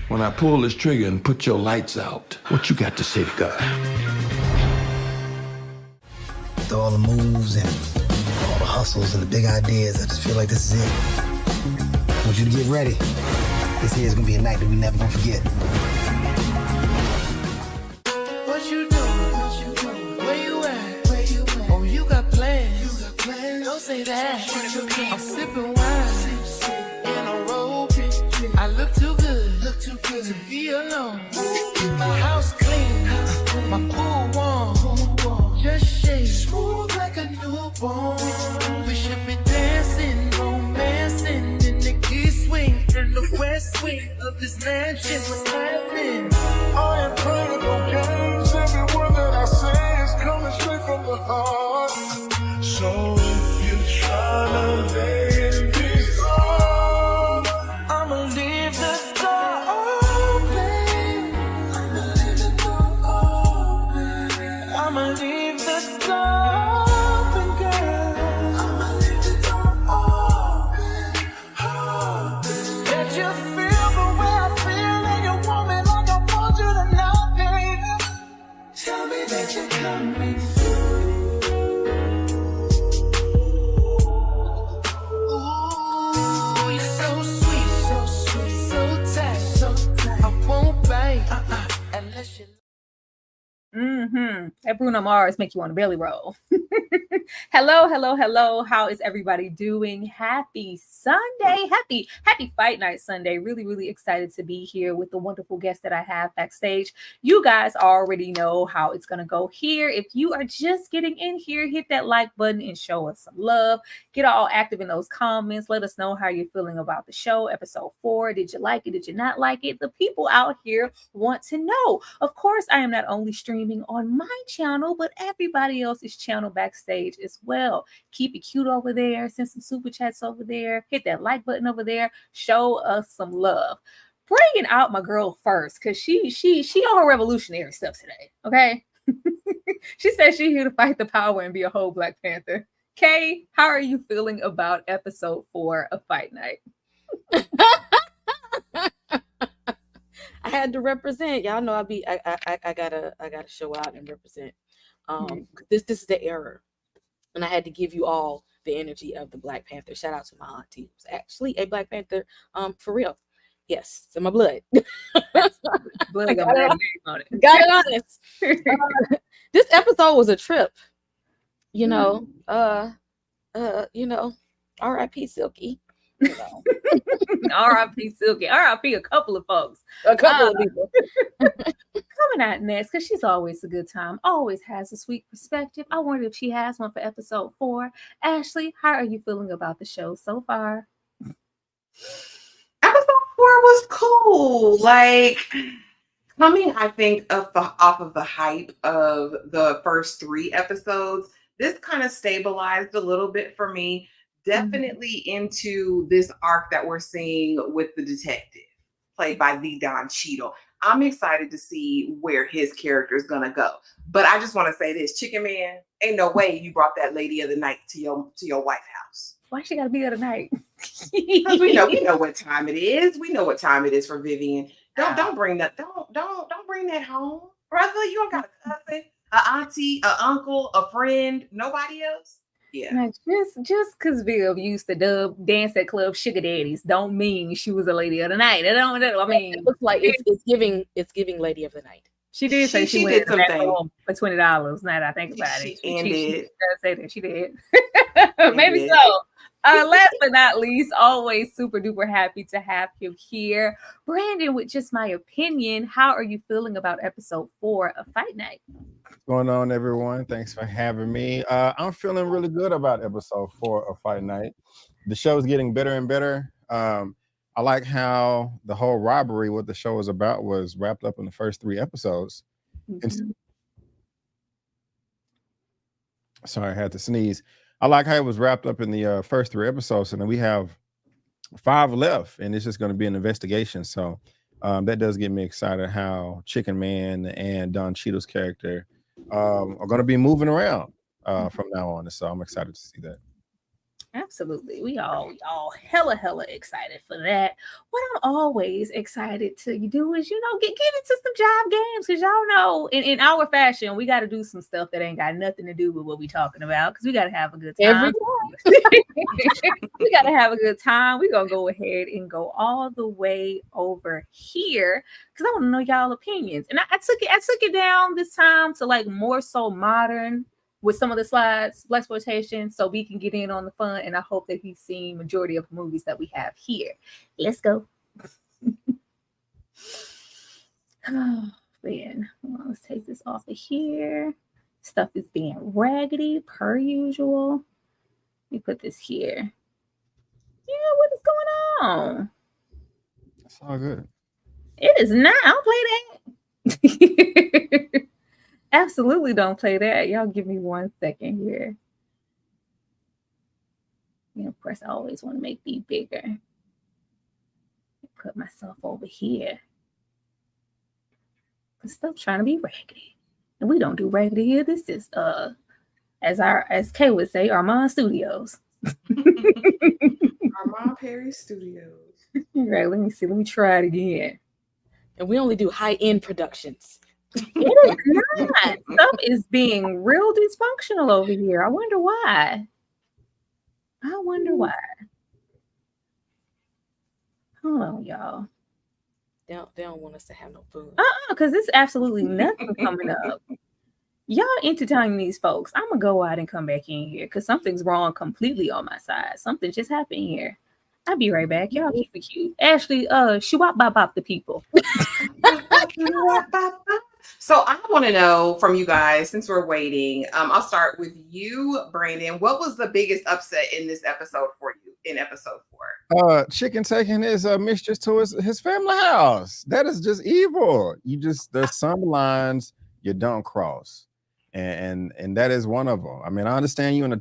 When I pull this trigger and put your lights out, what you got to say to God? With all the moves and all the hustles and the big ideas, I just feel like this is it. I want you to get ready. This here is gonna be a night that we never gonna forget. What you doing? Where you at? Oh, you got plans. Don't say that. I'm sipping wine in a robe. I look too good to be alone. My house clean, my pool warm. Just shake smooth like a newborn. We should be dancing, romancing in the key swing in the west wing of this mansion. What's happening? I ain't playing no games. Every word that I say is coming straight from the heart. So if you're trying to lay this on, I'ma leave the door open. I'ma leave the door open. I'ma leave the door open, girl. I'ma leave the door open. Let you feel the way I feel, and you want me like I want you to know, baby. Tell me that you're coming through. Ooh, you're so sweet, so tight. I won't bite unless you. That Bruno Mars make you want to belly roll. Hello. How is everybody doing? Happy Sunday. Happy Fight Night Sunday. Really excited to be here with the wonderful guest that I have backstage. You guys already know how it's going to go here. If you are just getting in here, hit that like button and show us some love. Get all active in those comments. Let us know how you're feeling about the show. Episode 4. Did you like it? Did you not like it? The people out here want to know. Of course, I am not only streaming on my channel, but everybody else's channel backstage as well. Keep it cute over there. Send some super chats over there. Hit that like button over there. Show us some love. Bringing out my girl first, because she on her revolutionary stuff today. Okay. She said she's here to fight the power and be a whole Black Panther. Kay, how are you feeling about episode 4 of Fight Night? I had to represent. Y'all know I gotta show out and represent. This is the era, and I had to give you all the energy of the Black Panther. Shout out to my auntie, who's actually a Black Panther, for real. Yes, it's in my blood. Blood got my name on it. Got it honest. This episode was a trip. You know, R.I.P. Silky. R.I.P. Silky. R.I.P. a couple of folks. A couple of people. Coming out next, because she's always a good time, always has a sweet perspective. I wonder if she has one for episode 4. Ashley, how are you feeling about the show so far? Episode 4 was cool. Like, coming, I think, off of the hype of the first 3 episodes, this kind of stabilized a little bit for me. Definitely into this arc that we're seeing with the detective, played by the Don Cheadle. I'm excited to see where his character is gonna go. But I just want to say this, Chicken Man, ain't no way you brought that lady of the night to your White House. Why she gotta be there tonight? Because we know what time it is. We know what time it is for Vivian. Don't bring that. Don't bring that home, brother. You don't got a cousin, an auntie, an uncle, a friend, nobody else. Yeah. Now, just because Viv used to dance at club sugar daddies don't mean she was a lady of the night. I mean, it looks like it's giving lady of the night. She did say she went did something for $20. Now that I think about it, she does say that she did. Maybe so. Last but not least, always super duper happy to have you here, Brandon. With just my opinion, how are you feeling about episode 4 of Fight Night? What's going on, everyone? Thanks for having me. I'm feeling really good about episode 4 of Fight Night. The show's getting better and better. I like how the whole robbery, what the show was about, was wrapped up in the first 3 episodes. Sorry, I had to sneeze. I like how it was wrapped up in the first 3 episodes, and then we have 5 left, and it's just going to be an investigation. So that does get me excited how Chicken Man and Don Cheadle's character are going to be moving around from now on. So I'm excited to see that. Absolutely. We all hella excited for that. What I'm always excited to do is, get into some job games, because y'all know in our fashion, we got to do some stuff that ain't got nothing to do with what we talking about, because we got to have a good time. We got to have a good time. We're going to go ahead and go all the way over here, because I want to know y'all opinions. And I took it down this time to like more so modern with some of the slides, blaxploitation, so we can get in on the fun. And I hope that he's seen majority of the movies that we have here. Let's go. Oh, man. Well, let's take this off of here. Stuff is being raggedy per usual. Let me put this here. Yeah, what is going on? It's all good. It is not. I don't play that. Absolutely don't play that. Y'all give me 1 second here. Of course, I always want to make these bigger. Put myself over here. Stop trying to be raggedy. And we don't do raggedy here. This is as Kay would say, Armand Studios. Armand Perry Studios. Right, let me see. Let me try it again. And we only do high-end productions. It is not. Stuff is being real dysfunctional over here. I wonder why. Hold on, y'all. They don't want us to have no food. Because there's absolutely nothing coming up. Y'all entertaining these folks. I'm gonna go out and come back in here because something's wrong completely on my side. Something just happened here. I'll be right back. Y'all keep it cute. Ashley, shwap bop bop the people. So I want to know from you guys, since we're waiting, I'll start with you, Brandon. What was the biggest upset in this episode for you in episode 4? Chicken taking his mistress to his family house. That is just evil. There's some lines you don't cross, and that is one of them. I mean, I understand you in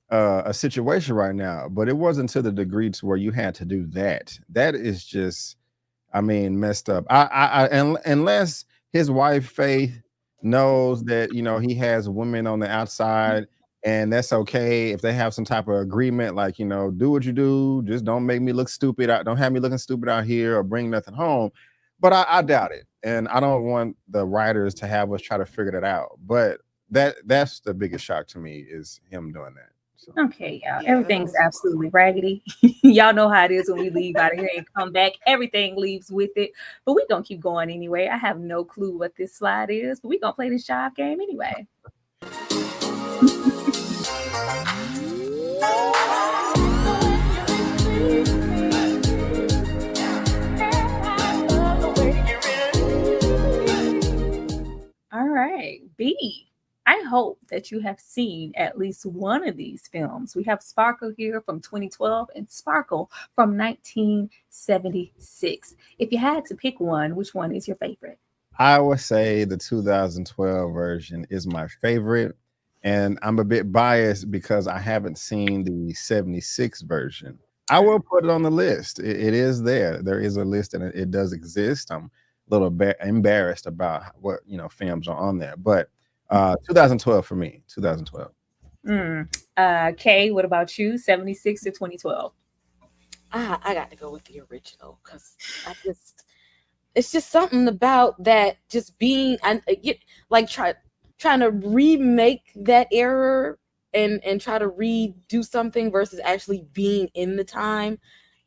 a situation right now, but it wasn't to the degree to where you had to do that. That is just, I mean, messed up. Unless his wife Faith knows that he has women on the outside, and that's okay if they have some type of agreement, like do what you do, just don't make me look stupid. Don't have me looking stupid out here or bring nothing home. But I doubt it, and I don't want the writers to have us try to figure that out. But that's the biggest shock to me is him doing that. So. Okay, y'all. Everything's absolutely raggedy. Y'all know how it is when we leave out of here and come back. Everything leaves with it. But we're going to keep going anyway. I have no clue what this slide is, but we're going to play this job game anyway. All right, B. I hope that you have seen at least one of these films. We have Sparkle here from 2012 and Sparkle from 1976. If you had to pick one, which one is your favorite? I would say the 2012 version is my favorite. And I'm a bit biased because I haven't seen the 76 version. I will put it on the list. It is there. There is a list and it does exist. I'm a little embarrassed about what films are on there. But 2012 for me. 2012. Kay, what about you? 76 to 2012. I got to go with the original because it's just something about that just being trying to remake that error and try to redo something versus actually being in the time.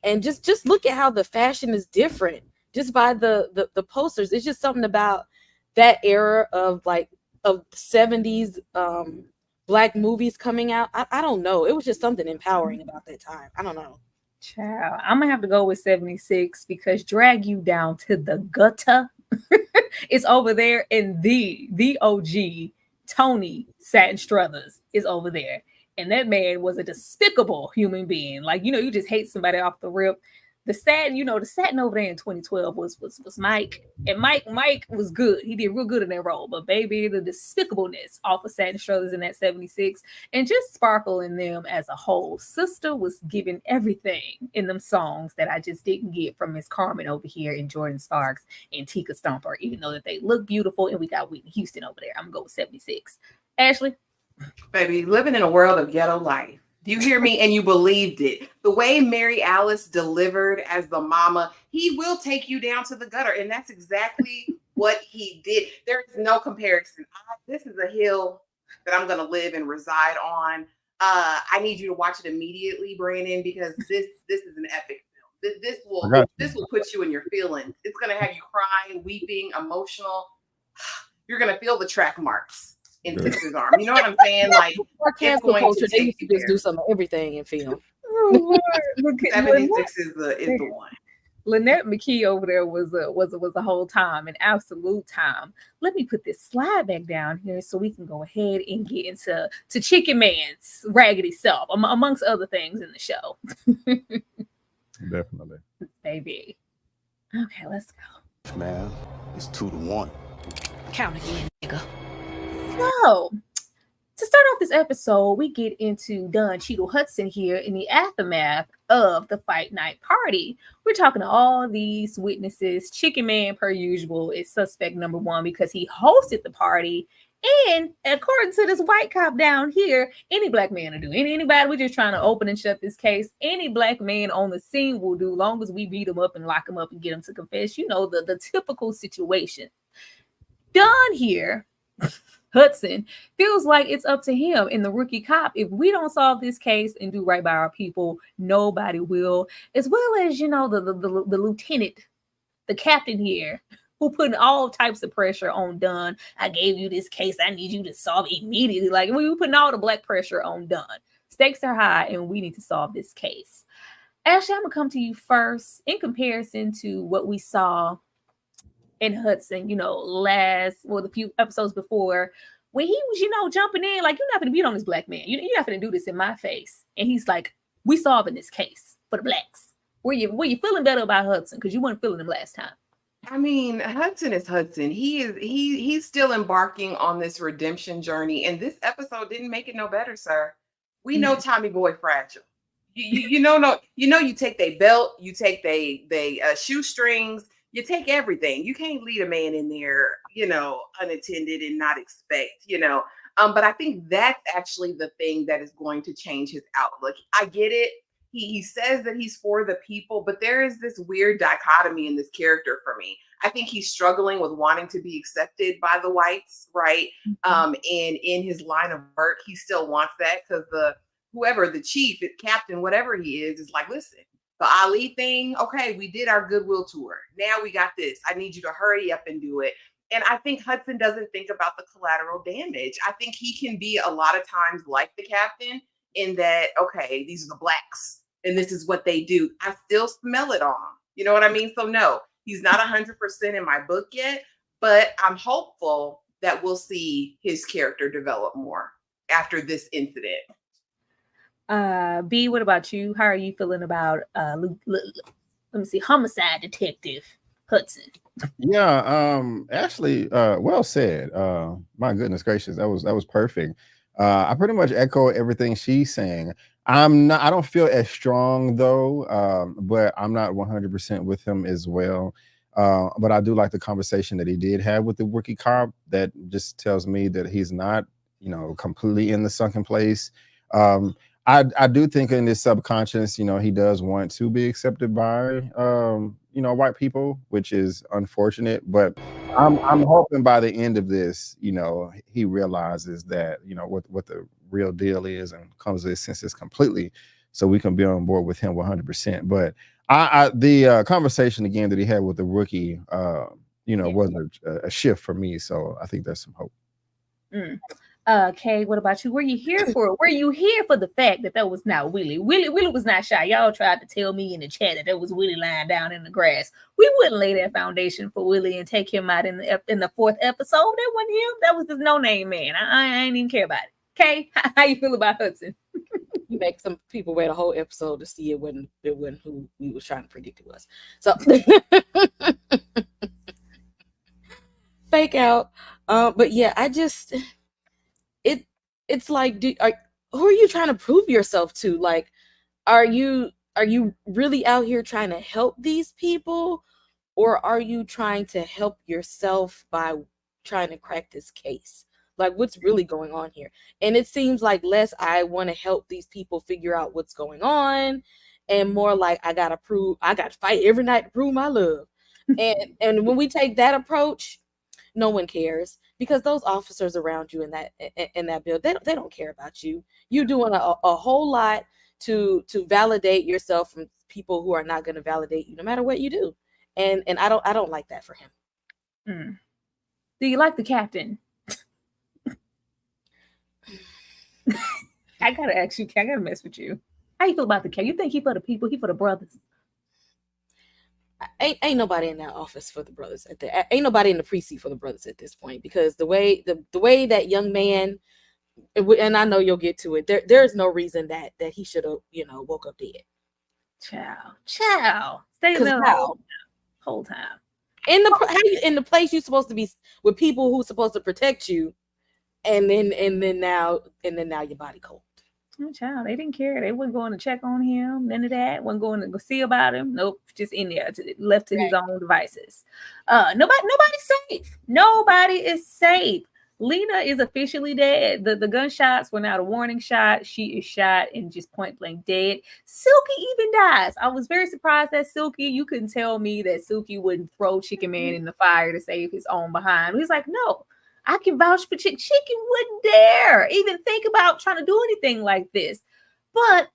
And just look at how the fashion is different just by the posters. It's just something about that era of 70s black movies coming out. I don't know. It was just something empowering about that time. I don't know. Child, I'm gonna have to go with 76 because Drag You Down to the Gutter is over there, and the OG Tony Satin Struthers is over there. And that man was a despicable human being. You just hate somebody off the rip. The satin over there in 2012 was Mike. And Mike was good. He did real good in that role. But baby, the despicableness off of Satin Struthers in that 76 and just Sparkle in them as a whole. Sister was giving everything in them songs that I just didn't get from Miss Carmen over here and Jordan Sparks and Tika Stomper, even though that they look beautiful. And we got Whitney Houston over there. I'm going to go with 76. Ashley? Baby, living in a world of ghetto life. Do you hear me? And you believed it. The way Mary Alice delivered as the mama, he will take you down to the gutter. And that's exactly what he did. There is no comparison. This is a hill that I'm going to live and reside on. I need you to watch it immediately, Brandon, because this is an epic film. This will put you in your feelings. It's going to have you crying, weeping, emotional. You're going to feel the track marks in Sister's arm. You know what I'm saying? Like, Our it's cancel going culture, to they take used to you just there. do some of everything in film. Oh, Lord. Look at 76 is the one. Lynette McKee over there was a whole time, an absolute time. Let me put this slide back down here so we can go ahead and get into Chicken Man's raggedy self, amongst other things in the show. Definitely. Baby. Okay, let's go. Man, it's 2-1. Count again, nigga. So, to start off this episode, we get into Don Cheadle Hudson here in the aftermath of the fight night party. We're talking to all these witnesses. Chicken Man, per usual, is suspect number one because he hosted the party. And according to this white cop down here, any black man will do. Anybody, we're just trying to open and shut this case. Any black man on the scene will do, long as we beat him up and lock him up and get him to confess. You know, the typical situation. Don here, Hudson, feels like it's up to him and the rookie cop. If we don't solve this case and do right by our people, nobody will. As well as, you know, the lieutenant, the captain here, who putting all types of pressure on Don. I gave you this case. I need you to solve it immediately. Like, we were putting all the black pressure on Don. Stakes are high and we need to solve this case. Ashley, I'm going to come to you first. In comparison to what we saw in Hudson, you know, the few episodes before, when he was, you know, jumping in, like, you're not going to beat on this black man. You're not going to do this in my face. And he's like, we solving this case for the blacks. Were you feeling better about Hudson? Because you weren't feeling him last time. I mean, Hudson is Hudson. He's still embarking on this redemption journey. And this episode didn't make it no better, sir. We know Tommy Boy fragile. You take their belt, you take they shoestrings, you take everything. You can't lead a man in there, you know, unattended and not expect, you know. But I think that's actually the thing that is going to change his outlook. I get it. He says that he's for the people, but there is this weird dichotomy in this character for me. I think he's struggling with wanting to be accepted by the whites, right? And in his line of work, he still wants that because the chief, the captain, whatever he is like, listen, the Ali thing, okay, we did our goodwill tour. Now we got this. I need you to hurry up and do it. And I think Hudson doesn't think about the collateral damage. I think he can be a lot of times like the captain in that, okay, these are the blacks and this is what they do. I still smell it on him. You know what I mean? So no, he's not 100% in my book yet, but I'm hopeful that we'll see his character develop more after this incident. B, what about you? How are you feeling about homicide detective Hudson? Yeah, Ashley, well said. My goodness gracious, that was perfect. I pretty much echo everything she's saying. I don't feel as strong though, but I'm not 100% with him as well. But I do like the conversation that he did have with the rookie cop. That just tells me that he's not, you know, completely in the sunken place. I do think in his subconscious, you know, he does want to be accepted by, you know, white people, which is unfortunate. But I'm hoping by the end of this, you know, he realizes that, you know, what the real deal is and comes to his senses completely, so we can be on board with him 100%. But the conversation again that he had with the rookie, you know, was a shift for me. So I think there's some hope. Kay, what about you? Were you here for the fact that was not Willie? Willie was not shot. Y'all tried to tell me in the chat that was Willie lying down in the grass. We wouldn't lay that foundation for Willie and take him out in the fourth episode. That wasn't him. That was this no-name man. I ain't even care about it. Kay, how you feel about Hudson? You make some people wait a whole episode to see it wasn't who we was trying to predict it was. So fake out. But yeah, it's like, who are you trying to prove yourself to? Like, are you really out here trying to help these people, or are you trying to help yourself by trying to crack this case? Like, what's really going on here? And it seems like less I want to help these people figure out what's going on, and more like I got to fight every night to prove my love. And when we take that approach, no one cares, because those officers around you in that build, they don't care about you. You're doing a whole lot to validate yourself from people who are not going to validate you no matter what you do. And I don't like that for him. Do you like the captain? I gotta ask you, I gotta mess with you. How you feel about the captain? You think he for the people, he for the brothers? Ain't nobody in that office for the brothers ain't nobody in the precinct for the brothers at this point, because the way that young man, and I know you'll get to it, there's no reason that he should have, woke up dead. Ciao. Stay there the whole time. In the place you're supposed to be with people who's supposed to protect you, and then now your body cold. Oh, child, they didn't care. They wasn't going to check on him. None of that. Wasn't going to go see about him. Nope, just in there, left to his own devices. Nobody's safe. Nobody is safe. Lena is officially dead. The gunshots were not a warning shot. She is shot and just point blank dead. Silky even dies. I was very surprised that Silky, you couldn't tell me that Silky wouldn't throw Chicken Man in the fire to save his own behind. He's like, no, I can vouch for Chicken. Chicken wouldn't dare even think about trying to do anything like this. But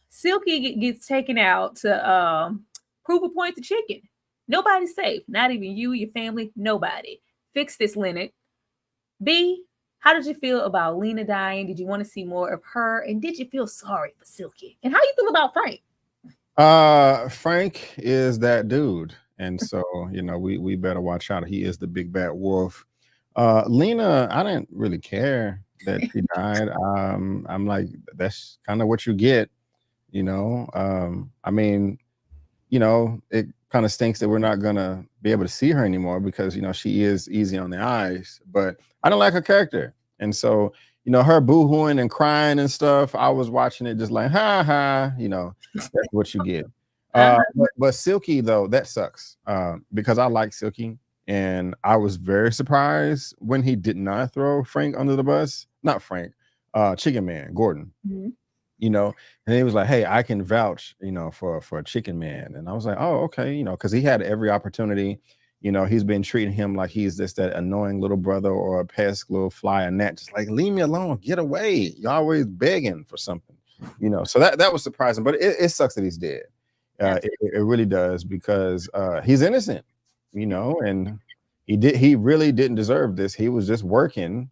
Silky gets taken out to prove a point to Chicken. Nobody's safe. Not even you, your family, nobody. Fix this, Leonard. B, how did you feel about Lena dying? Did you want to see more of her? And did you feel sorry for Silky? And how you feel about Frank? Frank is that dude. And so, we better watch out. He is the big bad wolf. Lena, I didn't really care that she died. I'm like, that's kind of what you get, I mean, it kind of stinks that we're not gonna be able to see her anymore, because she is easy on the eyes, but I don't like her character. And so her boo-hooing and crying and stuff, I was watching it just like, ha ha, that's what you get. But Silky, though, that sucks, because I like Silky, and I was very surprised when he did not throw Frank under the bus. Not Frank, Chicken Man, Gordon. Mm-hmm. And he was like, hey, I can vouch, for a Chicken Man. And I was like, oh, okay, because he had every opportunity. He's been treating him like he's just that annoying little brother or a pest little fly or gnat, just like, leave me alone, get away. You're always begging for something, So that was surprising, but it sucks that he's dead. It really does, because he's innocent, and he really didn't deserve this. He was just working.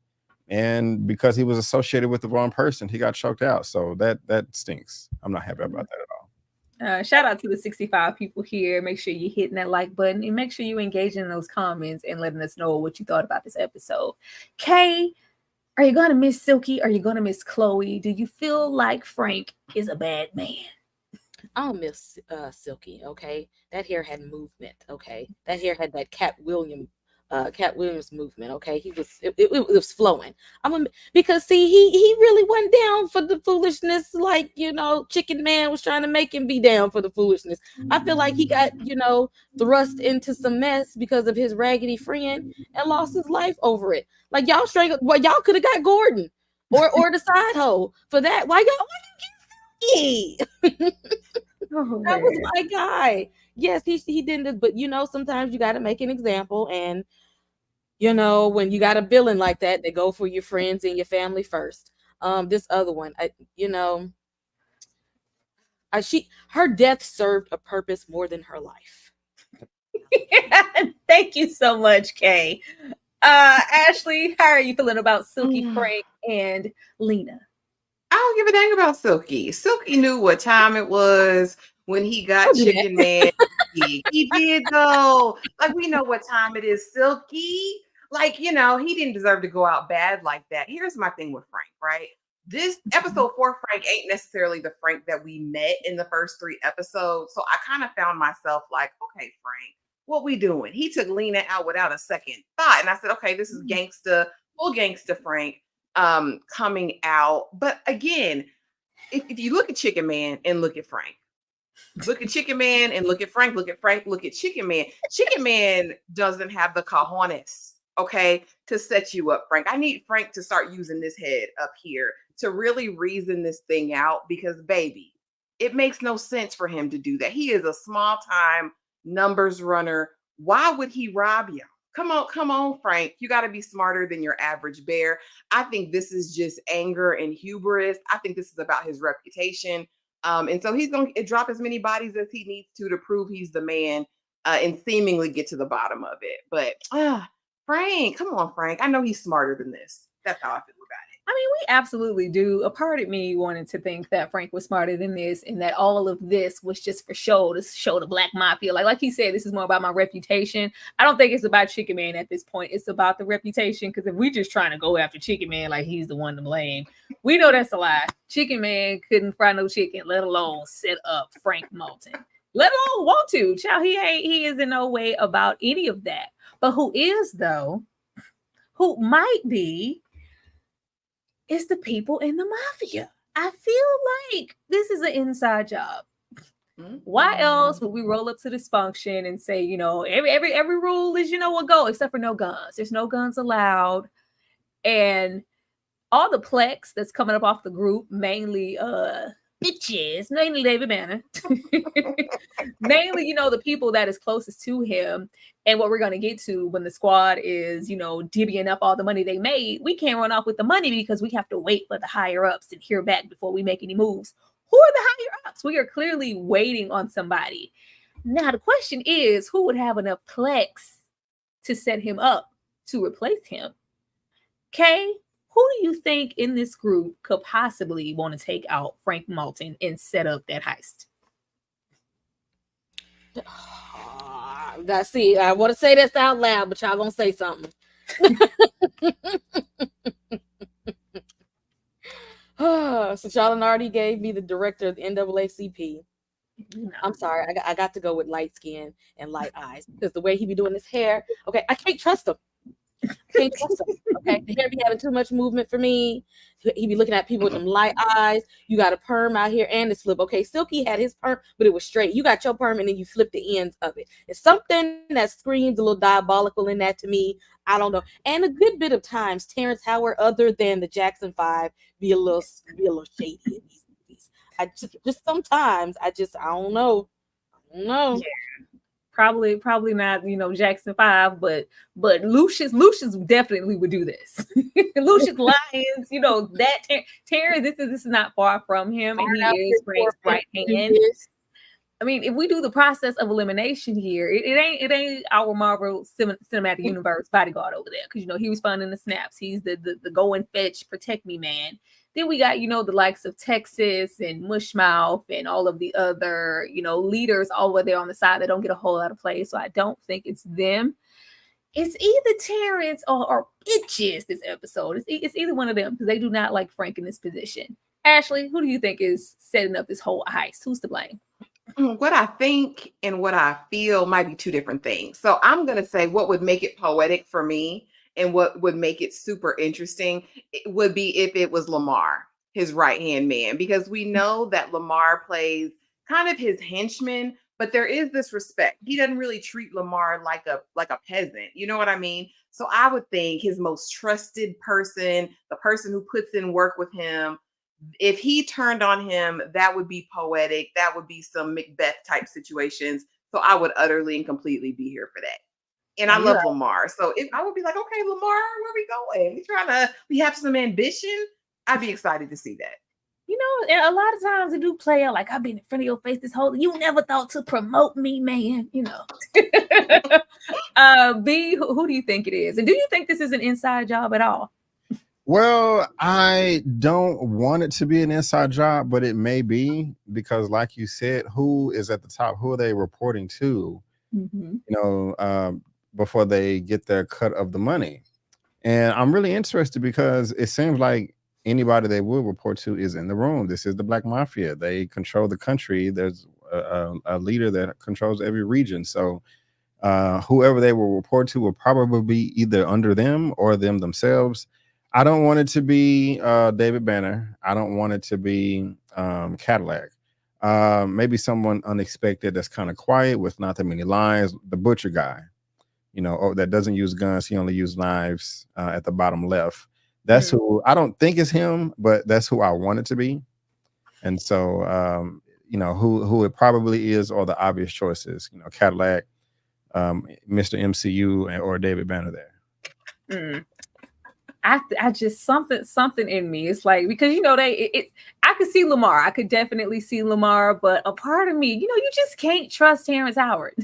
And because he was associated with the wrong person, he got choked out. So that stinks. I'm not happy about that at all. Shout out to the 65 people here. Make sure you're hitting that like button, and make sure you engage in those comments and letting us know what you thought about this episode. Kay, are you going to miss Silky? Are you going to miss Chloe? Do you feel like Frank is a bad man? I'll miss Silky, okay? That hair had movement, okay? That hair had that Cat Williams movement, okay? It was flowing. Because see, he really went down for the foolishness, like Chicken Man was trying to make him be down for the foolishness. I feel like he got thrust into some mess because of his raggedy friend and lost his life over it. Like, y'all y'all could have got Gordon or the side hoe for that. Why you get Silky? That was my guy. Yes, he didn't, but sometimes you got to make an example, and when you got a villain like that, they go for your friends and your family first. This other one, her death served a purpose more than her life. Thank you so much, Kay. Ashley, how are you feeling about Silky, Frank, and Lena? I don't give a dang about Silky. Silky knew what time it was when he got Chicken Man. He did, though. Like, we know what time it is, Silky. Like, he didn't deserve to go out bad like that. Here's my thing with Frank, right? This episode 4 Frank ain't necessarily the Frank that we met in the first 3 episodes. So I kind of found myself like, okay, Frank, what we doing? He took Lena out without a second thought. And I said, okay, this is full gangsta Frank coming out. But again, if you look at Chicken Man and look at Frank, look at Chicken Man and look at Frank, look at Chicken Man. Chicken Man doesn't have the cojones okay, to set you up, Frank. I need Frank to start using this head up here to really reason this thing out because, baby, it makes no sense for him to do that. He is a small time numbers runner. Why would he rob you? Come on, Frank. You got to be smarter than your average bear. I think this is just anger and hubris. I think this is about his reputation. And so he's going to drop as many bodies as he needs to prove he's the man and seemingly get to the bottom of it. But Frank, come on, Frank. I know he's smarter than this. That's how I feel about it. I mean, we absolutely do. A part of me wanted to think that Frank was smarter than this and that all of this was just for show, to show the Black Mafia. Like he said, this is more about my reputation. I don't think it's about Chicken Man at this point. It's about the reputation, because if we just trying to go after Chicken Man like he's the one to blame, we know that's a lie. Chicken Man couldn't fry no chicken, let alone set up Frank Moulton. Let alone want to. Child, he is in no way about any of that. But who is, though, who might be, is the people in the Mafia. I feel like this is an inside job. Why else would we roll up to this function and say, you know, every rule is, you know what, go, except for no guns. There's no guns allowed. And all the plex that's coming up off the group, mainly bitches, mainly David Banner, mainly, you know, the people that is closest to him. And what we're going to get to when the squad is, you know, divvying up all the money they made, we can't run off with the money because we have to wait for the higher ups and hear back before we make any moves. Who are the higher ups? We are clearly waiting on somebody. Now, the question is, who would have enough plex to set him up to replace him? Okay. Who do you think in this group could possibly want to take out Frank Moulton and set up that heist? See, I want to say this out loud, but y'all gonna say something. So y'all already gave me the director of the NAACP. I'm sorry, I got to go with light skin and light eyes because the way he be doing his hair, okay, I can't trust him. Can't trust him. Okay, the hair be having too much movement for me. He be looking at people with them light eyes. You got a perm out here and it's flip. Okay, Silky had his perm, but it was straight. You got your perm and then you flip the ends of it. It's something that screams a little diabolical in that to me. I don't know. And a good bit of times, Terrence Howard, other than the Jackson 5, be a little shady in these movies. I just sometimes I don't know. Yeah. Probably not, you know, Jackson 5, but Lucius definitely would do this. Lucius Lyons, you know, that Terrence, this is not far from him, and he is Frank's right hand. I mean, if we do the process of elimination here, it ain't our Marvel Cinematic Universe bodyguard over there, because you know he was funding the snaps. He's the go and fetch, protect me man. Then we got, you know, the likes of Texas and Mushmouth and all of the other, you know, leaders over there on the side that don't get a whole lot of play. So I don't think it's them. It's either Terrence or bitches this episode. It's either one of them, because they do not like Frank in this position. Ashley, who do you think is setting up this whole heist? Who's to blame? What I think and what I feel might be two different things. So I'm going to say what would make it poetic for me and what would make it super interesting it would be if it was Lamar, his right-hand man, because we know that Lamar plays kind of his henchman, but there is this respect. He doesn't really treat Lamar like a peasant. You know what I mean? So I would think his most trusted person, the person who puts in work with him, if he turned on him, that would be poetic. That would be some Macbeth type situations. So I would utterly and completely be here for that. And I love Lamar. So if I would be like, okay, Lamar, where we going? We have some ambition. I'd be excited to see that. You know, and a lot of times it do play out like, I've been in front of your face this whole, you never thought to promote me, man, you know. B, who do you think it is? And do you think this is an inside job at all? Well, I don't want it to be an inside job, but it may be, because like you said, who is at the top? Who are they reporting to? Mm-hmm. You know, before they get their cut of the money. And I'm really interested because it seems like anybody they will report to is in the room. This is the Black Mafia. They control the country. There's a leader that controls every region. So whoever they will report to will probably be either under them or them themselves. I don't want it to be David Banner. I don't want it to be Cadillac. Maybe someone unexpected that's kind of quiet with not that many lines. The butcher guy. that doesn't use guns. He only used knives at the bottom left. That's who I don't think is him, but that's who I want it to be. And so, who it probably is, or the obvious choices, Cadillac, Mr. MCU, or David Banner there. I just something in me. It's like, because I could see Lamar. I could definitely see Lamar, but a part of me, you just can't trust Terrence Howard.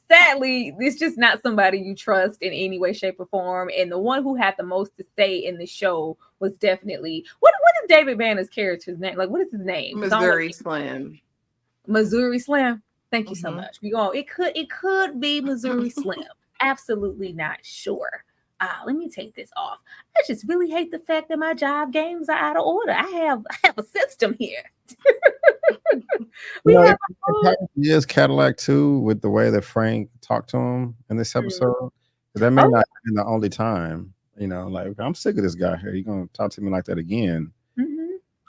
Sadly, it's just not somebody you trust in any way, shape, or form. And the one who had the most to say in the show was definitely what is David Banner's character's name? Like, what is his name? Missouri Slim. Missouri Slim. Thank you so much. It could be Missouri Slim. Absolutely not sure. Let me take this off. I just really hate the fact that my job games are out of order. I have a system here. It is Cadillac too, with the way that Frank talked to him in this episode. That may not be the only time. Like, I'm sick of this guy here. You're gonna talk to me like that again.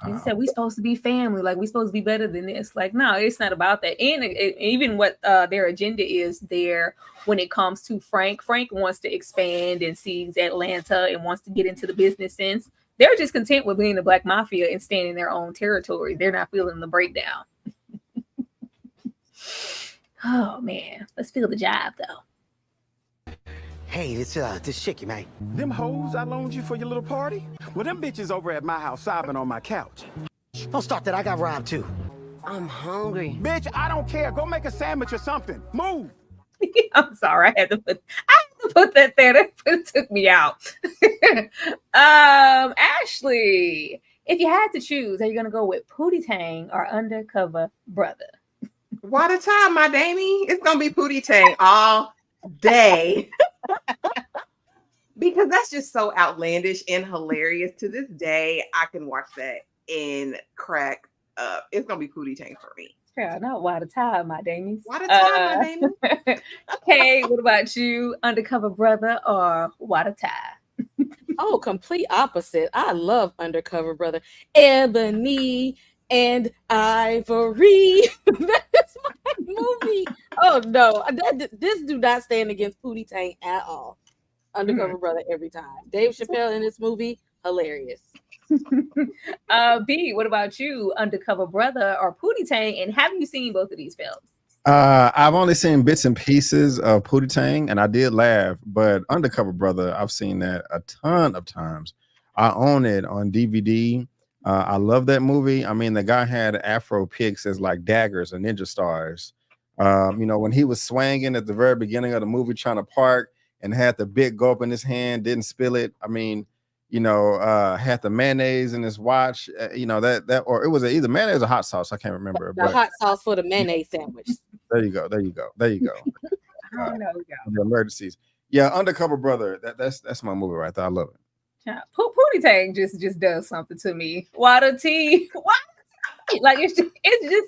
He said we're supposed to be family, like we're supposed to be better than this. Like, no, it's not about that. And even what their agenda is there when it comes to Frank. Frank wants to expand and sees Atlanta and wants to get into the business sense. They're just content with being the Black Mafia and staying in their own territory. They're not feeling the breakdown. Oh man, let's feel the jive though. Hey, this chick, man. Them hoes I loaned you for your little party? Well, them bitches over at my house sobbing on my couch. Don't start that. I got robbed too. I'm hungry. Bitch, I don't care. Go make a sandwich or something. Move. I'm sorry. I had to put that there. It took me out. Ashley, if you had to choose, are you gonna go with Pootie Tang or Undercover Brother? Water time, my Damie. It's gonna be Pootie Tang all day. Because that's just so outlandish and hilarious. To this day, I can watch that and crack up. It's gonna be Pootie Tang for me. Yeah, not Water Time, my Damies. Water time, my Damie. Okay, what about you? Undercover Brother or Water Time? Oh, complete opposite. I love Undercover Brother. Ebony and Ivory. That's my movie. Oh no, this do not stand against Pootie Tang at all. Undercover Brother every time. Dave Chappelle in this movie, hilarious. B, what about you? Undercover Brother or Pootie Tang? And have you seen both of these films? I've only seen bits and pieces of Pootie Tang, and I did laugh. But Undercover Brother, I've seen that a ton of times. I own it on DVD. I love that movie. I mean, the guy had Afro picks as like daggers or ninja stars. When he was swinging at the very beginning of the movie, trying to park, and had the big gulp in his hand, didn't spill it. I mean, had the mayonnaise in his watch. Or it was either mayonnaise or hot sauce. I can't remember. The hot sauce for the mayonnaise sandwich. There you go. I don't know. The emergencies. Yeah, Undercover Brother. That's my movie right there. I love it. Yeah, Pootie Tang just does something to me. Water tea. Like it's just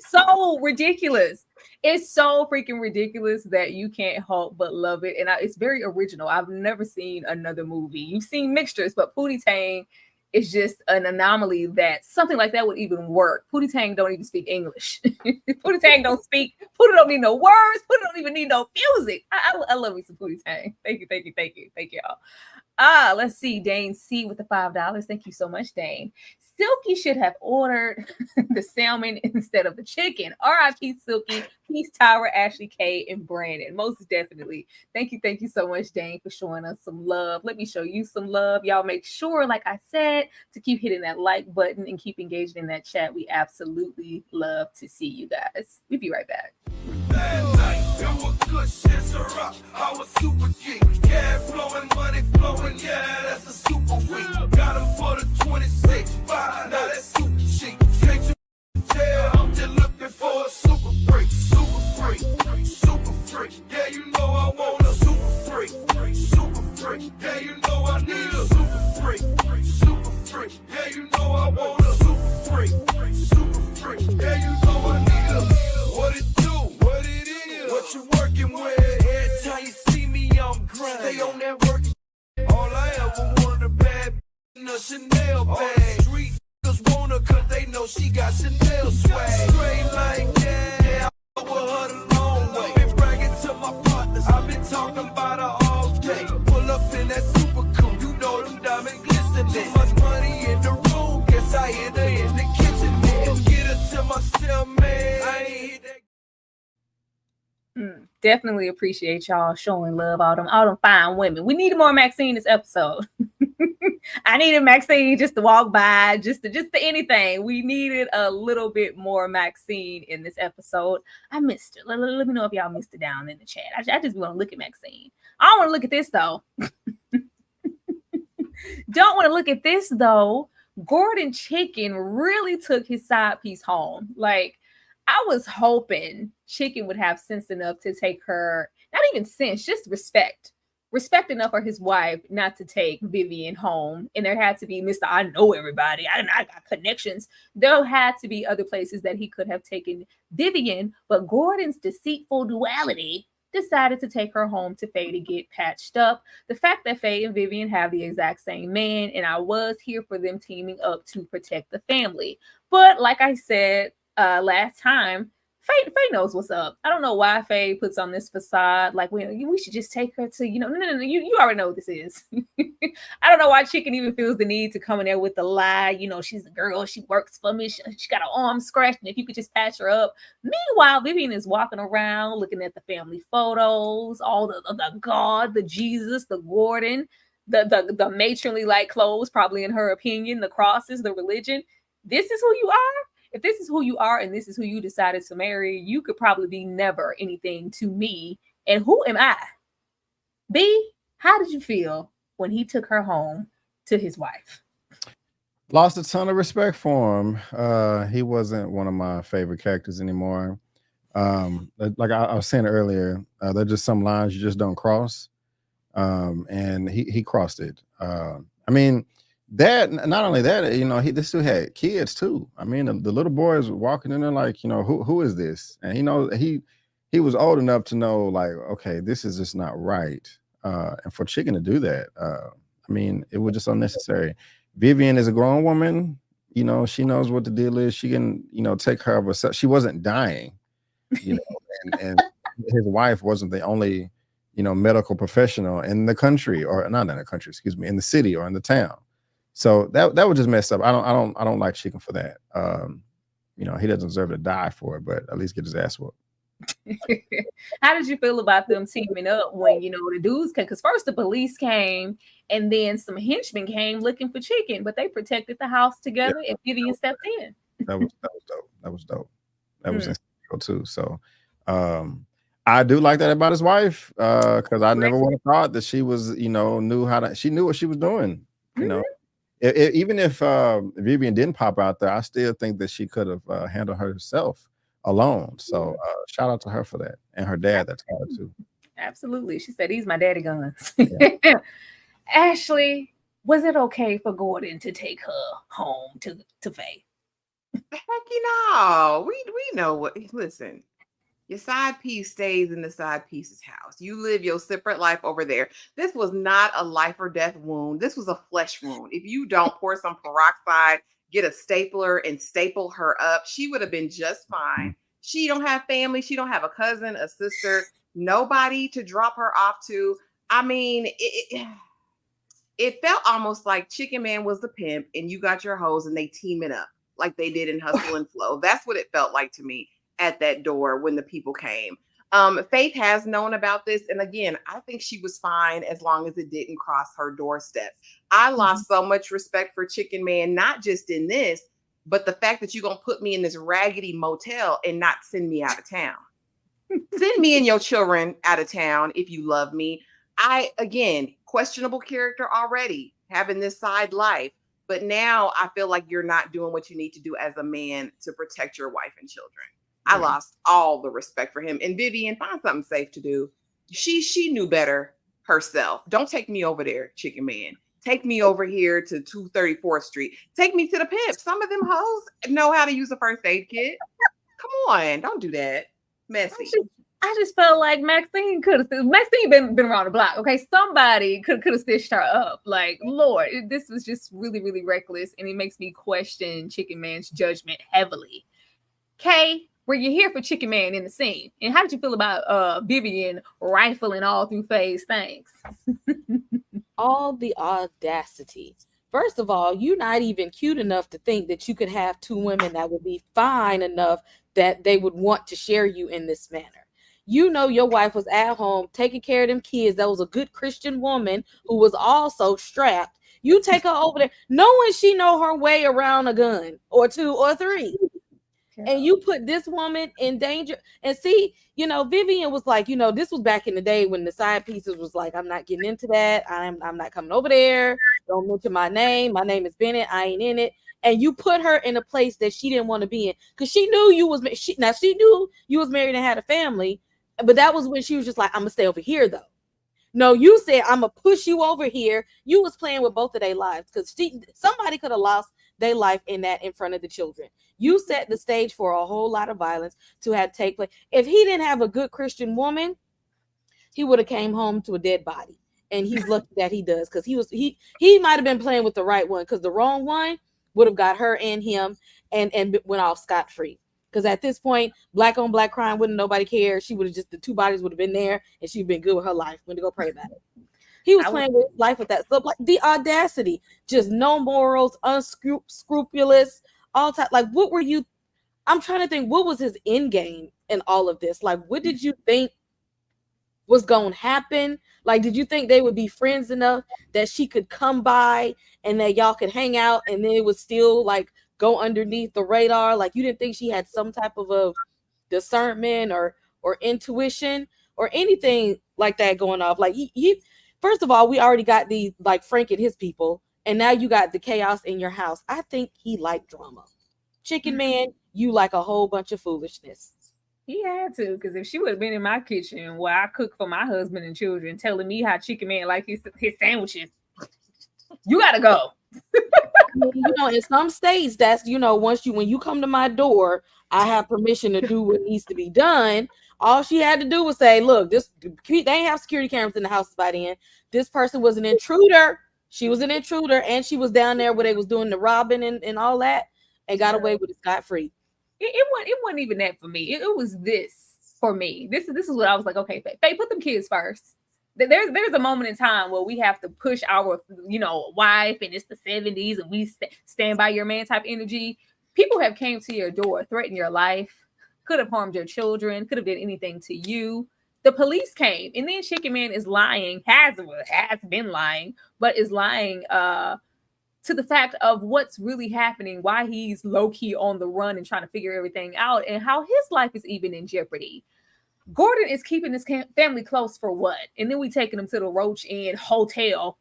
so ridiculous. It's so freaking ridiculous that you can't help but love it. And it's very original. I've never seen another movie. You've seen mixtures, but Pootie Tang is just an anomaly that something like that would even work. Pootie Tang don't even speak English. Pootie Tang don't speak. Pootie don't need no words. Pootie don't even need no music. I love me some Pootie Tang. Thank you, y'all. Let's see. Dane C with the $5. Thank you so much, Dane. Silky should have ordered the salmon instead of the chicken. R.I.P. Silky. Peace, Tyra, Ashley, K, and Brandon. Most definitely. Thank you so much, Dane, for showing us some love. Let me show you some love. Y'all make sure, like I said, to keep hitting that like button and keep engaged in that chat. We absolutely love to see you guys. We'll be right back. I was super G. Cash flowing, money flowing, yeah, that's a super week. Got him for the 26.5, now that's super cheap. Can't you tell? I'm just looking for a super freak, super freak, super freak. Yeah, you know I want a super freak, super freak. Yeah, you know I need a super freak, super freak. Yeah, you know I want a super freak, super freak. Yeah, you know I need a what it do, what it is, what you working with. Every time you see me, I'm grinding. Stay on that work. All I ever wanted a bad in a Chanel bag. Street niggas want her cause they know she got Chanel swag. Straight like that, I with her the long way. Been bragging to my partners, I've been talking a man. I ain't hit that. Definitely appreciate y'all showing love, all them fine women. We needed more Maxine this episode. I needed Maxine just to walk by, just to anything. We needed a little bit more Maxine in this episode. I missed her. Let me know if y'all missed it down in the chat. I just want to look at Maxine. I don't want to look at this though. Don't want to look at this though. Gordon Chicken really took his side piece home. Like, I was hoping Chicken would have sense enough to take her, not even sense, just respect enough for his wife not to take Vivian home. And there had to be Mr. I know everybody. I got connections. There had to be other places that he could have taken Vivian, but Gordon's deceitful duality decided to take her home to Faye to get patched up. The fact that Faye and Vivian have the exact same man, and I was here for them teaming up to protect the family. But like I said, last time, Faye knows what's up. I don't know why Faye puts on this facade like we should just take her to, no, you already know what this is. I don't know why Chicken even feels the need to come in there with the lie. She's a girl, she works for me, she got her arm scratched, and if you could just patch her up. Meanwhile, Vivian is walking around looking at the family photos, all the God, the Jesus, the Gordon, the matronly like clothes, probably in her opinion, the crosses, the religion. This is who you are. If this is who you are and this is who you decided to marry, you could probably be never anything to me. And who am I? B, how did you feel when he took her home to his wife? Lost a ton of respect for him. He wasn't one of my favorite characters anymore. Like I was saying earlier, there's just some lines you just don't cross. And he crossed it. I mean, that not only that, this dude had kids too. I mean, the little boys were walking in there like, who is this? And he was old enough to know, like, okay, this is just not right. And for Chicken to do that, I mean, it was just unnecessary. Vivian is a grown woman. She knows what the deal is. She can, take care of herself. She wasn't dying, and his wife wasn't the only, medical professional in the country, or not in the country, excuse me, in the city or in the town. So that was just messed up. I don't like Chicken for that. He doesn't deserve to die for it, but at least get his ass whooped. How did you feel about them teaming up when the dudes came? Because first the police came, and then some henchmen came looking for Chicken, but they protected the house together, and Vivian stepped in. That was dope. That was integral too. So I do like that about his wife, because I never would have thought that she was, she knew what she was doing. Even if Vivian didn't pop out there, I still think that she could have handled herself alone. So shout out to her for that, and her dad. That's her too. Absolutely. She said, "These my daddy guns." Yeah. Ashley, was it okay for Gordon to take her home to Faye? Heck, we know what. Listen, your side piece stays in the side piece's house. You live your separate life over there. This was not a life or death wound. This was a flesh wound. If you don't pour some peroxide, get a stapler and staple her up, she would have been just fine. She don't have family. She don't have a cousin, a sister, nobody to drop her off to. I mean, it felt almost like Chicken Man was the pimp and you got your hoes and they team it up like they did in Hustle and Flow. That's what it felt like to me at that door when the people came. Faith has known about this. And again, I think she was fine as long as it didn't cross her doorstep. I lost so much respect for Chicken Man, not just in this, but the fact that you're going to put me in this raggedy motel and not send me out of town. Send me and your children out of town if you love me. Again, questionable character already, having this side life. But now I feel like you're not doing what you need to do as a man to protect your wife and children. I lost all the respect for him. And Vivian, find something safe to do. She knew better herself. Don't take me over there, Chicken Man. Take me over here to 234th Street. Take me to the pimp. Some of them hoes know how to use a first aid kit. Come on, don't do that. Messy. I just felt like Maxine been around the block. Okay, somebody could have stitched her up. Like, Lord, this was just really, really reckless, and it makes me question Chicken Man's judgment heavily. Kay, were you here for Chicken Man in the scene? And how did you feel about Vivian rifling all through Faye's things? All the audacity First of all, you're not even cute enough to think that you could have two women that would be fine enough that they would want to share you in this manner. You know your wife was at home taking care of them kids. That was a good Christian woman who was also strapped. You take her over there knowing she know her way around a gun or two or three. And you put this woman in danger. And see, you know, Vivian was like, you know, this was back in the day when the side pieces was like, I'm not getting into that. I'm not coming over there. Don't mention my name. My name is Bennett. I ain't in it. And you put her in a place that she didn't want to be in because she knew you was she knew you was married and had a family. But that was when she was just like, I'm gonna stay over here though. No, you said I'm gonna push you over here. You was playing with both of their lives because somebody could have lost their life in that in front of the children. You set the stage for a whole lot of violence to have take place. If he didn't have a good Christian woman, he would have came home to a dead body. And he's lucky that he does because he might have been playing with the right one because the wrong one would have got her and him and went off scot-free. Because at this point, black on black crime wouldn't nobody care. She would have just the two bodies would have been there and she'd been good with her life. Went to go pray about it. He was playing with life with that stuff, like the audacity, just no morals, unscrupulous, all time. Like, what were you? I'm trying to think, what was his end game in all of this? Like, what did you think was going to happen? Like, did you think they would be friends enough that she could come by and that y'all could hang out and then it would still like go underneath the radar? Like, you didn't think she had some type of a discernment or intuition or anything like that going off? Like, he first of all, we already got the like Frank and his people, and now you got the chaos in your house. I think he liked drama. Chicken Man, you like a whole bunch of foolishness. He had to, because if she would have been in my kitchen where I cook for my husband and children, telling me how Chicken Man like his sandwiches, you gotta go. You know, in some states, that's, you know, when you come to my door, I have permission to do what needs to be done. All she had to do was say, look, they ain't have security cameras in the house by then. This person was an intruder. She was an intruder, and she was down there where they was doing the robbing and all that, and got away with it scot-free. It wasn't even that for me. It was this for me. This is what I was like, okay, Faye, put them kids first. There's a moment in time where we have to push our, you know, wife, and it's the 70s, and we stand by your man type energy. People have came to your door, threatened your life, could have harmed your children, could have done anything to you. The police came, and then Chicken Man is lying, has been lying, but is lying to the fact of what's really happening, why he's low-key on the run and trying to figure everything out, and how his life is even in jeopardy. Gordon is keeping his family close for what? And then we taking him to the Roach Inn Hotel,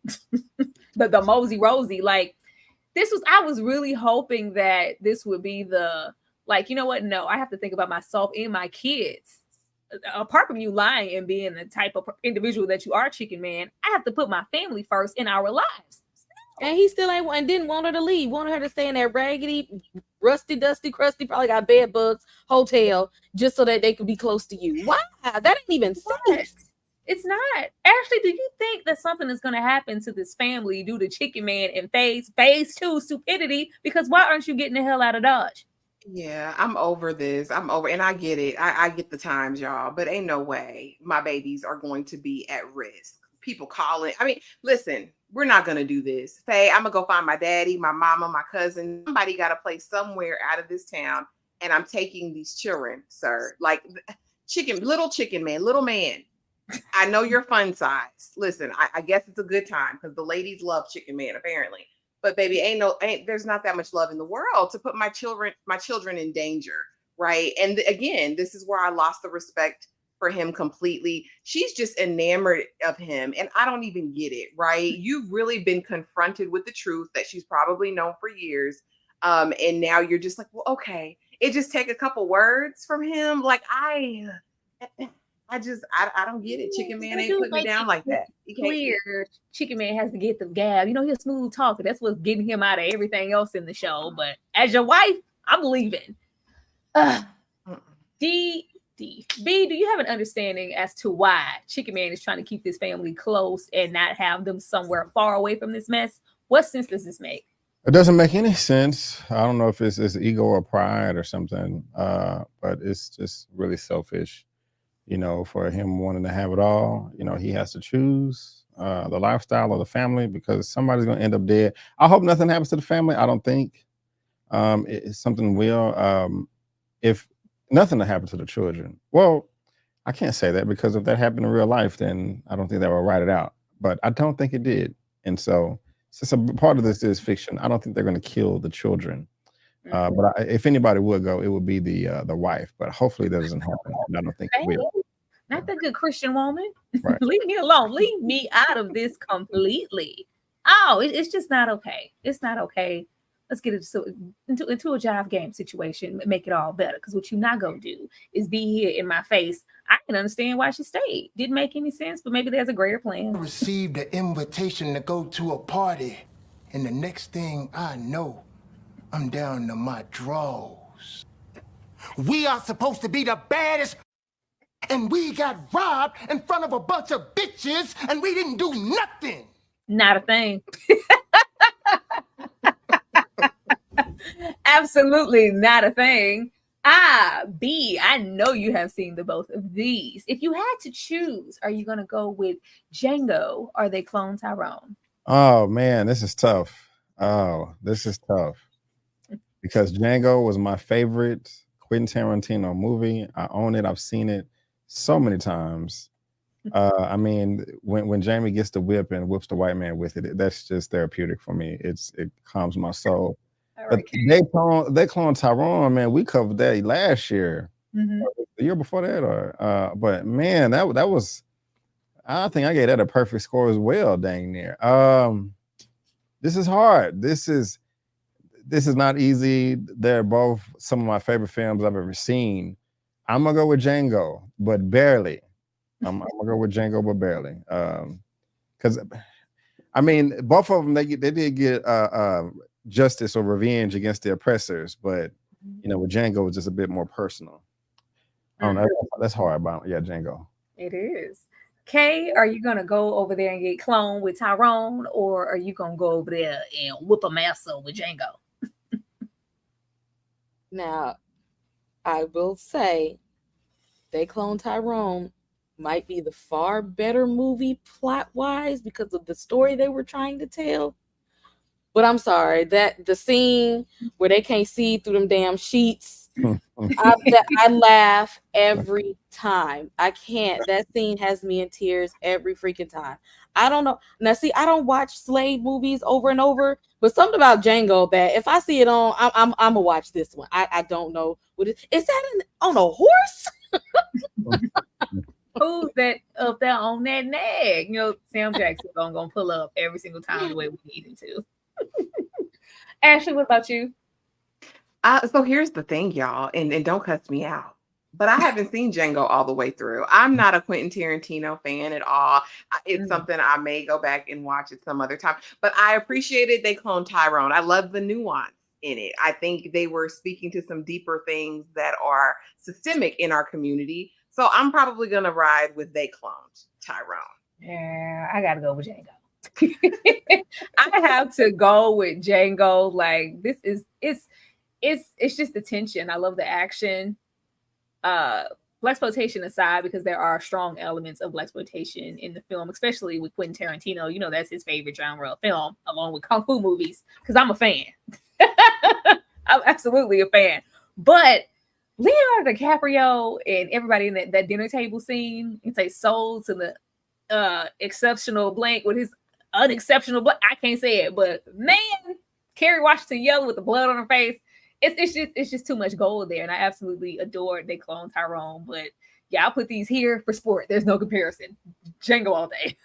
the Mosey Rosie. Like, I was really hoping that this would be the, like, you know what? No, I have to think about myself and my kids. Apart from you lying and being the type of individual that you are, Chicken Man, I have to put my family first in our lives. And he still ain't and didn't want her to leave. Wanted her to stay in that raggedy, rusty, dusty, crusty, probably got bed bugs hotel just so that they could be close to you. Wow, that ain't even safe. It's not. Ashley, do you think that something is going to happen to this family due to Chicken Man and phase 2 stupidity? Because why aren't you getting the hell out of Dodge? Yeah, I'm over this. I'm over, and I get it. I get the times, y'all, but ain't no way my babies are going to be at risk. People calling. I mean, listen, we're not going to do this. Faye, I'm going to go find my daddy, my mama, my cousin. Somebody got to play somewhere out of this town, and I'm taking these children, sir. Like, little Chicken Man, little man. I know you're fun size. Listen, I guess it's a good time because the ladies love Chicken Man, apparently. But baby, there's not that much love in the world to put my children in danger, right? And again, this is where I lost the respect for him completely. She's just enamored of him, and I don't even get it, right? You've really been confronted with the truth that she's probably known for years, and now you're just like, well, okay. It just take a couple words from him. Like I don't get it. Chicken Man ain't putting me down like that. Clear. Chicken Man has to get the gab. You know, he's a smooth talker. That's what's getting him out of everything else in the show. But as your wife, I'm leaving. B, do you have an understanding as to why Chicken Man is trying to keep this family close and not have them somewhere far away from this mess? What sense does this make? It doesn't make any sense. I don't know if it's ego or pride or something, but it's just really selfish. for him wanting to have it all, he has to choose the lifestyle or the family, because somebody's going to end up dead. I hope nothing happens to the family. I don't think something will. If nothing to happen to the children. Well, I can't say that, because if that happened in real life, then I don't think they will write it out. But I don't think it did. And so since a part of this is fiction, I don't think they're going to kill the children. But if anybody would go, it would be the wife. But hopefully that doesn't happen. I don't think it will. Not the good Christian woman. Right. Leave me alone. Leave me out of this completely. Oh, it's just not okay. It's not okay. Let's get into a jive game situation, make it all better. Because what you're not gonna do is be here in my face. I can understand why she stayed. Didn't make any sense, but maybe there's a greater plan. I received an invitation to go to a party, and the next thing I know, I'm down to my drawers. We are supposed to be the baddest, and we got robbed in front of a bunch of bitches, and we didn't do nothing. Not a thing. Absolutely not a thing. I know you have seen the both of these. If you had to choose, are you going to go with Django or they clone Tyrone? Oh, man, this is tough. Because Django was my favorite Quentin Tarantino movie. I own it. I've seen it so many times. I mean, when Jamie gets the whip and whips the white man with it, that's just therapeutic for me. It calms my soul. But they clone Tyrone, man. We covered that last year, the year before that, but man, that was. I think I gave that a perfect score as well. Dang near. This is hard. This is not easy. They're both some of my favorite films I've ever seen. I'm gonna go with Django, but barely. I'm gonna go with Django, but barely. Because I mean, both of them they did get justice or revenge against the oppressors, but with Django it's just a bit more personal. I don't know. That's hard, but yeah, Django. It is. Kay, are you gonna go over there and get cloned with Tyrone, or are you gonna go over there and whoop a massa with Django? Now, I will say, They Clone Tyrone might be the far better movie plot-wise because of the story they were trying to tell. But I'm sorry, that the scene where they can't see through them damn sheets, I laugh every time. I can't. That scene has me in tears every freaking time. I don't know. Now, see, I don't watch slave movies over and over, but something about Django that if I see it on, I'm gonna watch this one. I don't know what it is. That on a horse? Who's that up there on that nag? Sam Jackson gonna pull up every single time the way we need him to. Ashley, what about you? So here's the thing, y'all, and don't cuss me out, but I haven't seen Django all the way through. I'm not a Quentin Tarantino fan at all. It's something I may go back and watch at some other time, but I appreciated they cloned Tyrone. I love the nuance in it. I think they were speaking to some deeper things that are systemic in our community. So I'm probably going to ride with they cloned Tyrone. Yeah, I got to go with Django. I have to go with Django. Like it's just the tension. I love the action. Blaxploitation aside, because there are strong elements of blaxploitation in the film, especially with Quentin Tarantino. That's his favorite genre of film, along with kung fu movies. Because I'm a fan. I'm absolutely a fan. But Leonardo DiCaprio and everybody in that dinner table scene, it's a soul to the exceptional blank with his unexceptional, but I can't say it. But man, Kerry Washington yelling with the blood on her face. It's just too much gold there, and I absolutely adored they clone Tyrone. But yeah, I'll put these here for sport. There's no comparison. Django all day.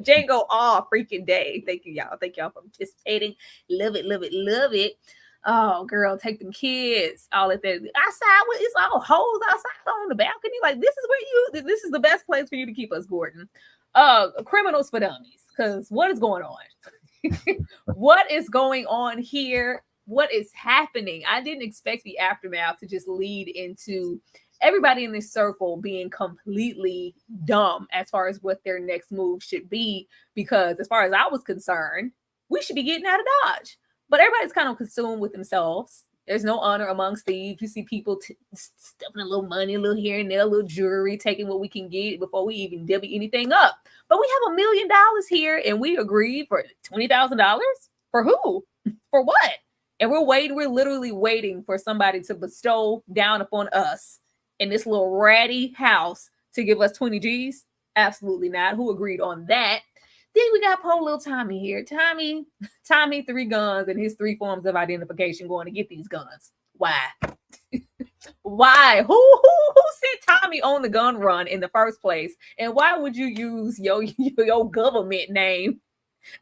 Django all freaking day. Thank you, y'all. Thank y'all for participating. Love it, love it, love it. Oh, girl, take them kids all at that outside. It's all holes outside on the balcony. Like this is the best place for you to keep us, Gordon. Criminals for dummies. Because what is going on? What is going on here? What is happening? I didn't expect the aftermath to just lead into everybody in this circle being completely dumb as far as what their next move should be. Because as far as I was concerned, we should be getting out of Dodge. But everybody's kind of consumed with themselves There's no honor amongst thieves. You see people stuffing a little money, a little here and there, a little jewelry, taking what we can get before we even divvy anything up. But we have $1 million here, and we agreed for $20,000 for who? For what? And we're waiting. We're literally waiting for somebody to bestow down upon us in this little ratty house to give us 20 G's. Absolutely not. Who agreed on that? Then we got poor little Tommy here. Tommy, 3 guns and his 3 forms of identification going to get these guns. Why? Why? Who sent Tommy on the gun run in the first place? And why would you use your government name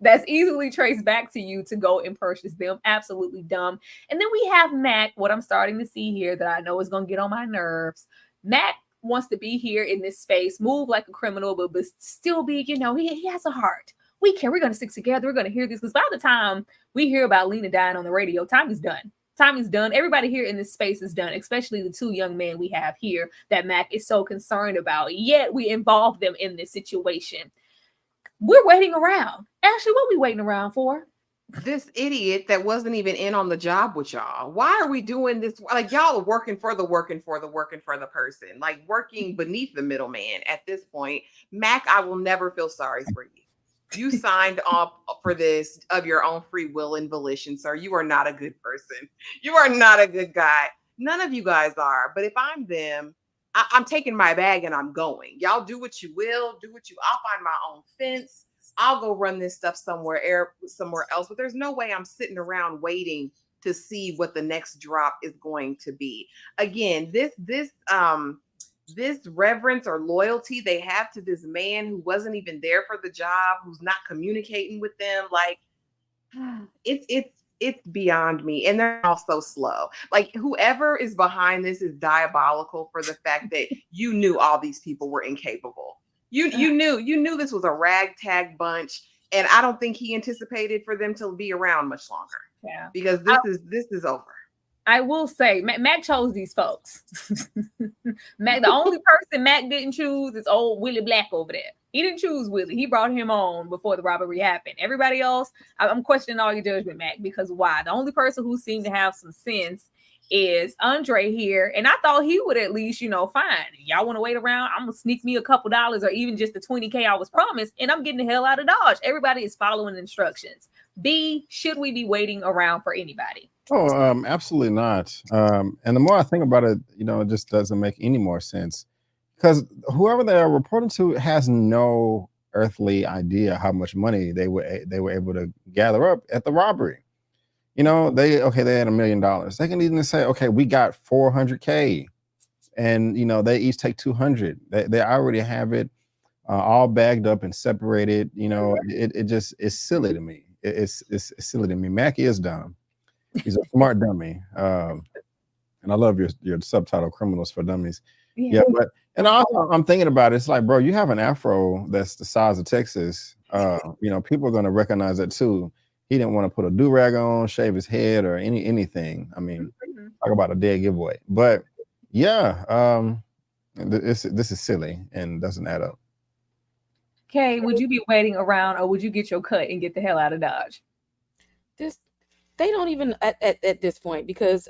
that's easily traced back to you to go and purchase them? Absolutely dumb. And then we have Mac, what I'm starting to see here that I know is going to get on my nerves. Mac wants to be here in this space, move like a criminal, but still be, he has a heart. We care. We're going to stick together. We're going to hear this, because by the time we hear about Lena dying on the radio, time is done. Time is done. Everybody here in this space is done, especially the 2 young men we have here that Mac is so concerned about. Yet we involve them in this situation. We're waiting around. Ashley, what are we waiting around for? This idiot that wasn't even in on the job with y'all. Why are we doing this? Like, y'all are working for the person, like working beneath the middleman at this point. Mac, I will never feel sorry for you. You signed up for this of your own free will and volition, sir. You are not a good person. You are not a good guy. None of you guys are. But if I'm them, I'm taking my bag and I'm going. Y'all do what you will. I'll find my own fence. I'll go run this stuff somewhere else. But there's no way I'm sitting around waiting to see what the next drop is going to be. Again, this reverence or loyalty they have to this man who wasn't even there for the job, who's not communicating with them, like it's beyond me. And they're all so slow. Like, whoever is behind this is diabolical for the fact that you knew all these people were incapable. You knew this was a ragtag bunch, and I don't think he anticipated for them to be around much longer. Yeah, because this is over. I will say, Mac chose these folks. Mac, the only person Mac didn't choose is old Willie Black over there. He didn't choose Willie. He brought him on before the robbery happened. Everybody else, I'm questioning all your judgment, Mac, because why? The only person who seemed to have some sense is Andre here. And I thought he would at least, fine. Y'all want to wait around? I'm going to sneak me a couple dollars or even just the $20K I was promised, and I'm getting the hell out of Dodge. Everybody is following instructions. B, should we be waiting around for anybody? Oh, absolutely not. And the more I think about it, it just doesn't make any more sense, because whoever they are reporting to has no earthly idea how much money they were able to gather up at the robbery. They had $1 million. They can even say, okay, we got 400K, and they each take 200. They already have it all bagged up and separated. It just is silly to me. It's silly to me. Mac is dumb. He's a smart dummy. And I love your subtitle, Criminals for Dummies. Yeah, but and also I'm thinking about it. It's like, bro, you have an afro that's the size of Texas. People are gonna recognize that too. He didn't want to put a do-rag on, shave his head, or anything. I mean, talk about a dead giveaway. But yeah, this is silly and doesn't add up. Okay, would you be waiting around, or would you get your cut and get the hell out of Dodge? They don't even at this point, because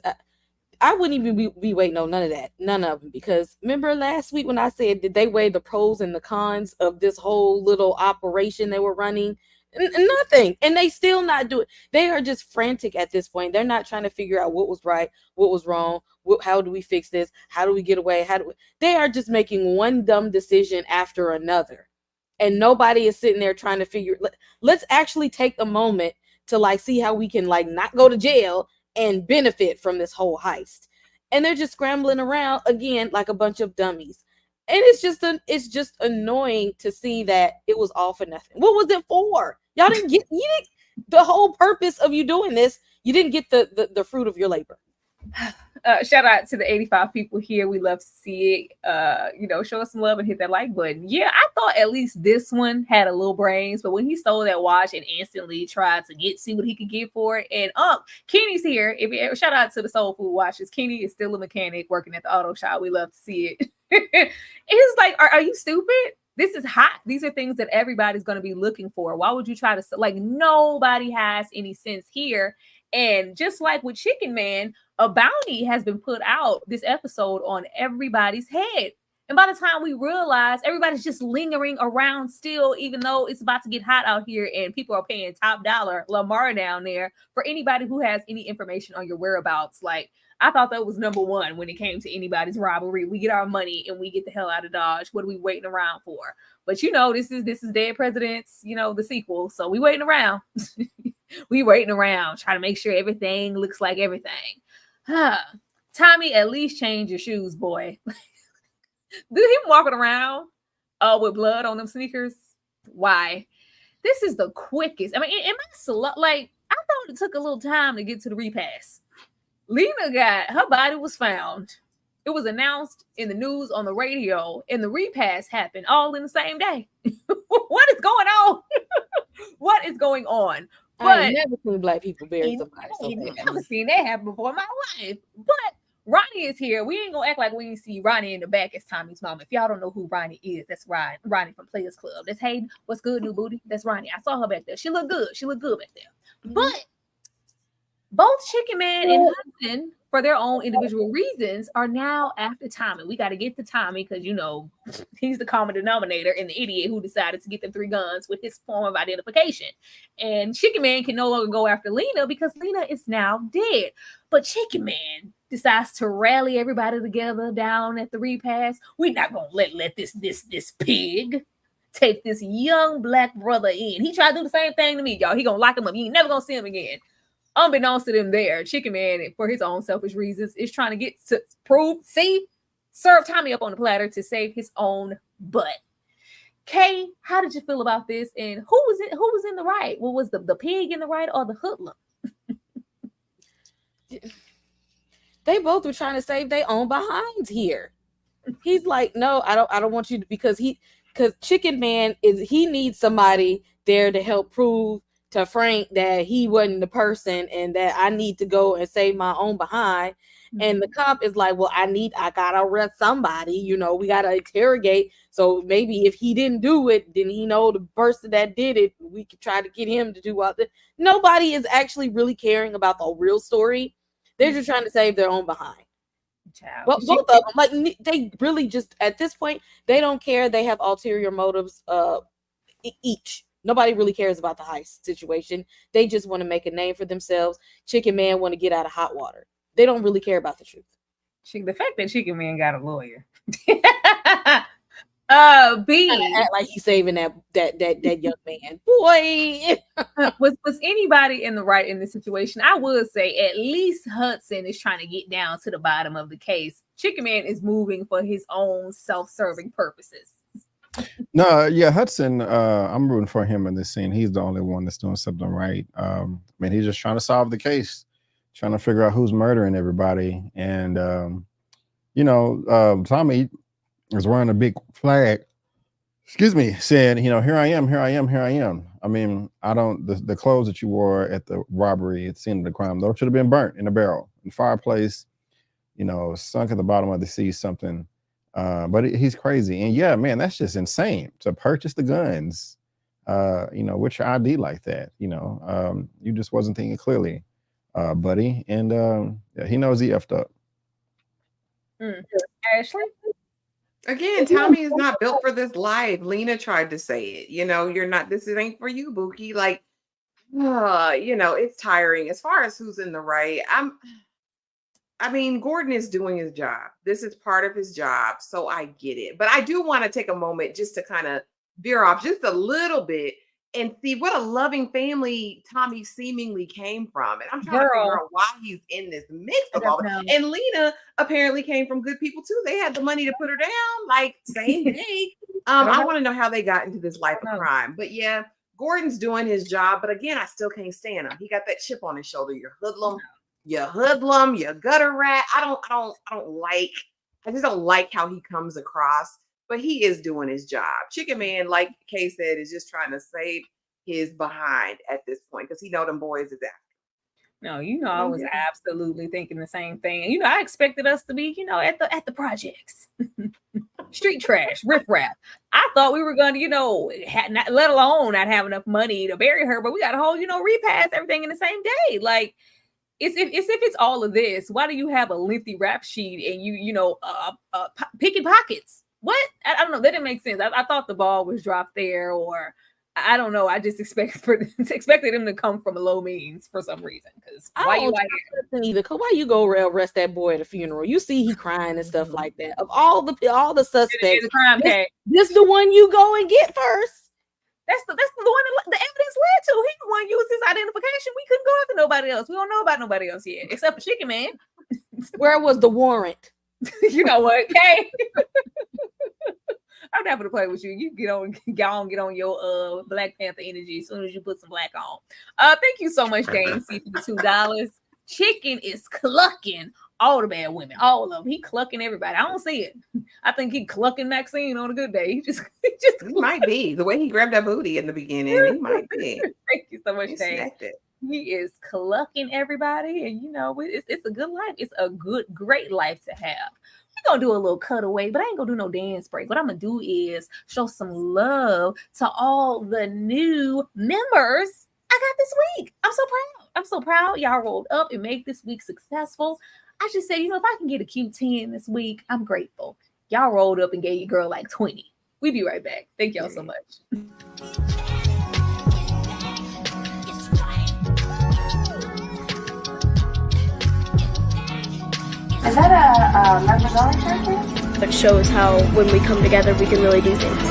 I wouldn't even be waiting on none of that. None of them. Because remember last week when I said, did they weigh the pros and the cons of this whole little operation they were running? Nothing. And they still not do it. They are just frantic at this point. They're not trying to figure out what was right, what was wrong. How do we fix this? How do we get away? They are just making one dumb decision after another. And nobody is sitting there trying to figure. Let's actually take a moment to see how we can not go to jail and benefit from this whole heist. And they're just scrambling around again like a bunch of dummies. And it's just annoying to see that it was all for nothing. What was it for? Y'all didn't get the whole purpose of you doing this. You didn't get the fruit of your labor. Shout out to the 85 people here. We love to see it. Show us some love and hit that like button. Yeah, I thought at least this one had a little brains, but when he stole that watch and instantly tried to see what he could get for it, and Kenny's here. Shout out to the Soul Food Watchers. Kenny is still a mechanic working at the auto shop. We love to see it. It's like, are you stupid? This is hot. These are things that everybody's going to be looking for. Why would you try to nobody has any sense here? And just like with Chicken Man, a bounty has been put out this episode on everybody's head. And by the time we realize, everybody's just lingering around still, even though it's about to get hot out here and people are paying top dollar, Lamar down there, for anybody who has any information on your whereabouts. Like, I thought that was number one when it came to anybody's robbery. We get our money and we get the hell out of Dodge. What are we waiting around for? But this is Dead Presidents, the sequel. So we waiting around. We waiting around, trying to make sure everything looks like everything. Tommy, at least change your shoes, boy. Dude, him walking around with blood on them sneakers. Why? This is the quickest. I mean, am I slow? Like, I thought it took a little time to get to the repass. Lena her body was found. It was announced in the news, on the radio, and the repass happened all in the same day. What is going on? What is going on? But I ain't never seen black people bury somebody. I've never seen that happen before in my life. But Ronnie is here. We ain't gonna act like we ain't see Ronnie in the back as Tommy's mom. If y'all don't know who Ronnie is, that's Ronnie from Players Club. That's hey, what's good, new booty? That's Ronnie. I saw her back there. She looked good. She looked good back there. But both Chicken Man and Hudson, for their own individual reasons, are now after Tommy. We got to get to Tommy because he's the common denominator and the idiot who decided to get the 3 guns with his form of identification. And Chicken Man can no longer go after Lena because Lena is now dead. But Chicken Man decides to rally everybody together down at the repass. We're not gonna let this pig take this young black brother in. He tried to do the same thing to me, y'all. He gonna lock him up. You ain't never gonna see him again. Unbeknownst to them there, Chicken Man, for his own selfish reasons, is trying to get to serve Tommy up on the platter to save his own butt. Kay, how did you feel about this? And who was in the right? What was the pig in the right or the hoodlum? They both were trying to save their own behinds here. He's like, no, I don't want you to, because Chicken Man he needs somebody there to help prove to Frank that he wasn't the person and that I need to go and save my own behind. Mm-hmm. And the cop is like, well, I gotta arrest somebody, we gotta interrogate. So maybe if he didn't do it, then he know the person that did it. We could try to get him to do all this. Nobody is actually really caring about the real story. They're just trying to save their own behind. Well, both of them, like, they really just, at this point, they don't care. They have ulterior motives each. Nobody really cares about the heist situation. They just want to make a name for themselves. Chicken Man want to get out of hot water. They don't really care about the truth. The fact that Chicken Man got a lawyer. B act like he's saving that young man. Boy, was anybody in the right in this situation? I would say at least Hudson is trying to get down to the bottom of the case. Chicken Man is moving for his own self-serving purposes. No, yeah, Hudson, I'm rooting for him in this scene. He's the only one that's doing something right. He's just trying to solve the case, trying to figure out who's murdering everybody. And, Tommy is wearing a big flag, saying, here I am, here I am, here I am. I mean, the clothes that you wore at the robbery at the scene of the crime, those should have been burnt in a barrel, in the fireplace, sunk at the bottom of the sea, something. But he's crazy. And yeah, man, that's just insane to purchase the guns, with your ID like that. You just wasn't thinking clearly, buddy. And he knows he effed up. Ashley? Again, Tommy is not built for this life. Lena tried to say it. You're not, this ain't for you, Buki. Like, it's tiring. As far as who's in the right, Gordon is doing his job. This is part of his job, so I get it. But I do want to take a moment just to kind of veer off just a little bit and see what a loving family Tommy seemingly came from. And I'm trying to figure out why he's in this mix of all that. And Lena apparently came from good people too. They had the money to put her down, like same day. I want to know how they got into this life of crime. But yeah, Gordon's doing his job. But again, I still can't stand him. He got that chip on his shoulder. You're hoodlum. You gutter rat. I just don't like how he comes across, but he is doing his job. Chicken Man, like Kay said, is just trying to save his behind at this point because he know them boys is after. No, I was absolutely thinking the same thing. And I expected us to be, at the projects. Street trash, riffraff. I thought we were gonna, let alone not have enough money to bury her, but we got a whole, repass everything in the same day. Like, it's all of this. Why do you have a lengthy rap sheet and picking pockets? What? I don't know. That didn't make sense. I thought the ball was dropped there, or I don't know. I just expected him to come from a low means for some reason. Because why you like either? Cause why you go arrest that boy at a funeral? You see he crying and stuff like that. Of all the suspects, the crime case. This the one you go and get first. That's the one that the evidence led to. He the one used his identification. We couldn't go after nobody else. We don't know about nobody else yet, except for Chicken Man. Where was the warrant? You know what, Kay? I'm happy to play with you. You get on your Black Panther energy as soon as you put some black on. Thank you so much, Dane C, for the $2. Chicken is clucking all the bad women, all of them. He clucking everybody. I don't see it. I think he clucking Maxine on a good day. He might be the way he grabbed that booty in the beginning. He might be. Thank you so much, Dane. He is clucking everybody, and it's a good life. It's a great life to have. We're gonna do a little cutaway, but I ain't gonna do no dance break. What I'm gonna do is show some love to all the new members I got this week. I'm so proud. Y'all rolled up and made this week successful. I just said, if I can get a cute 10 this week, I'm grateful. Y'all rolled up and gave your girl like 20. We'll be right back. Thank y'all so much. Is that a members-only church? It shows how when we come together, we can really do things.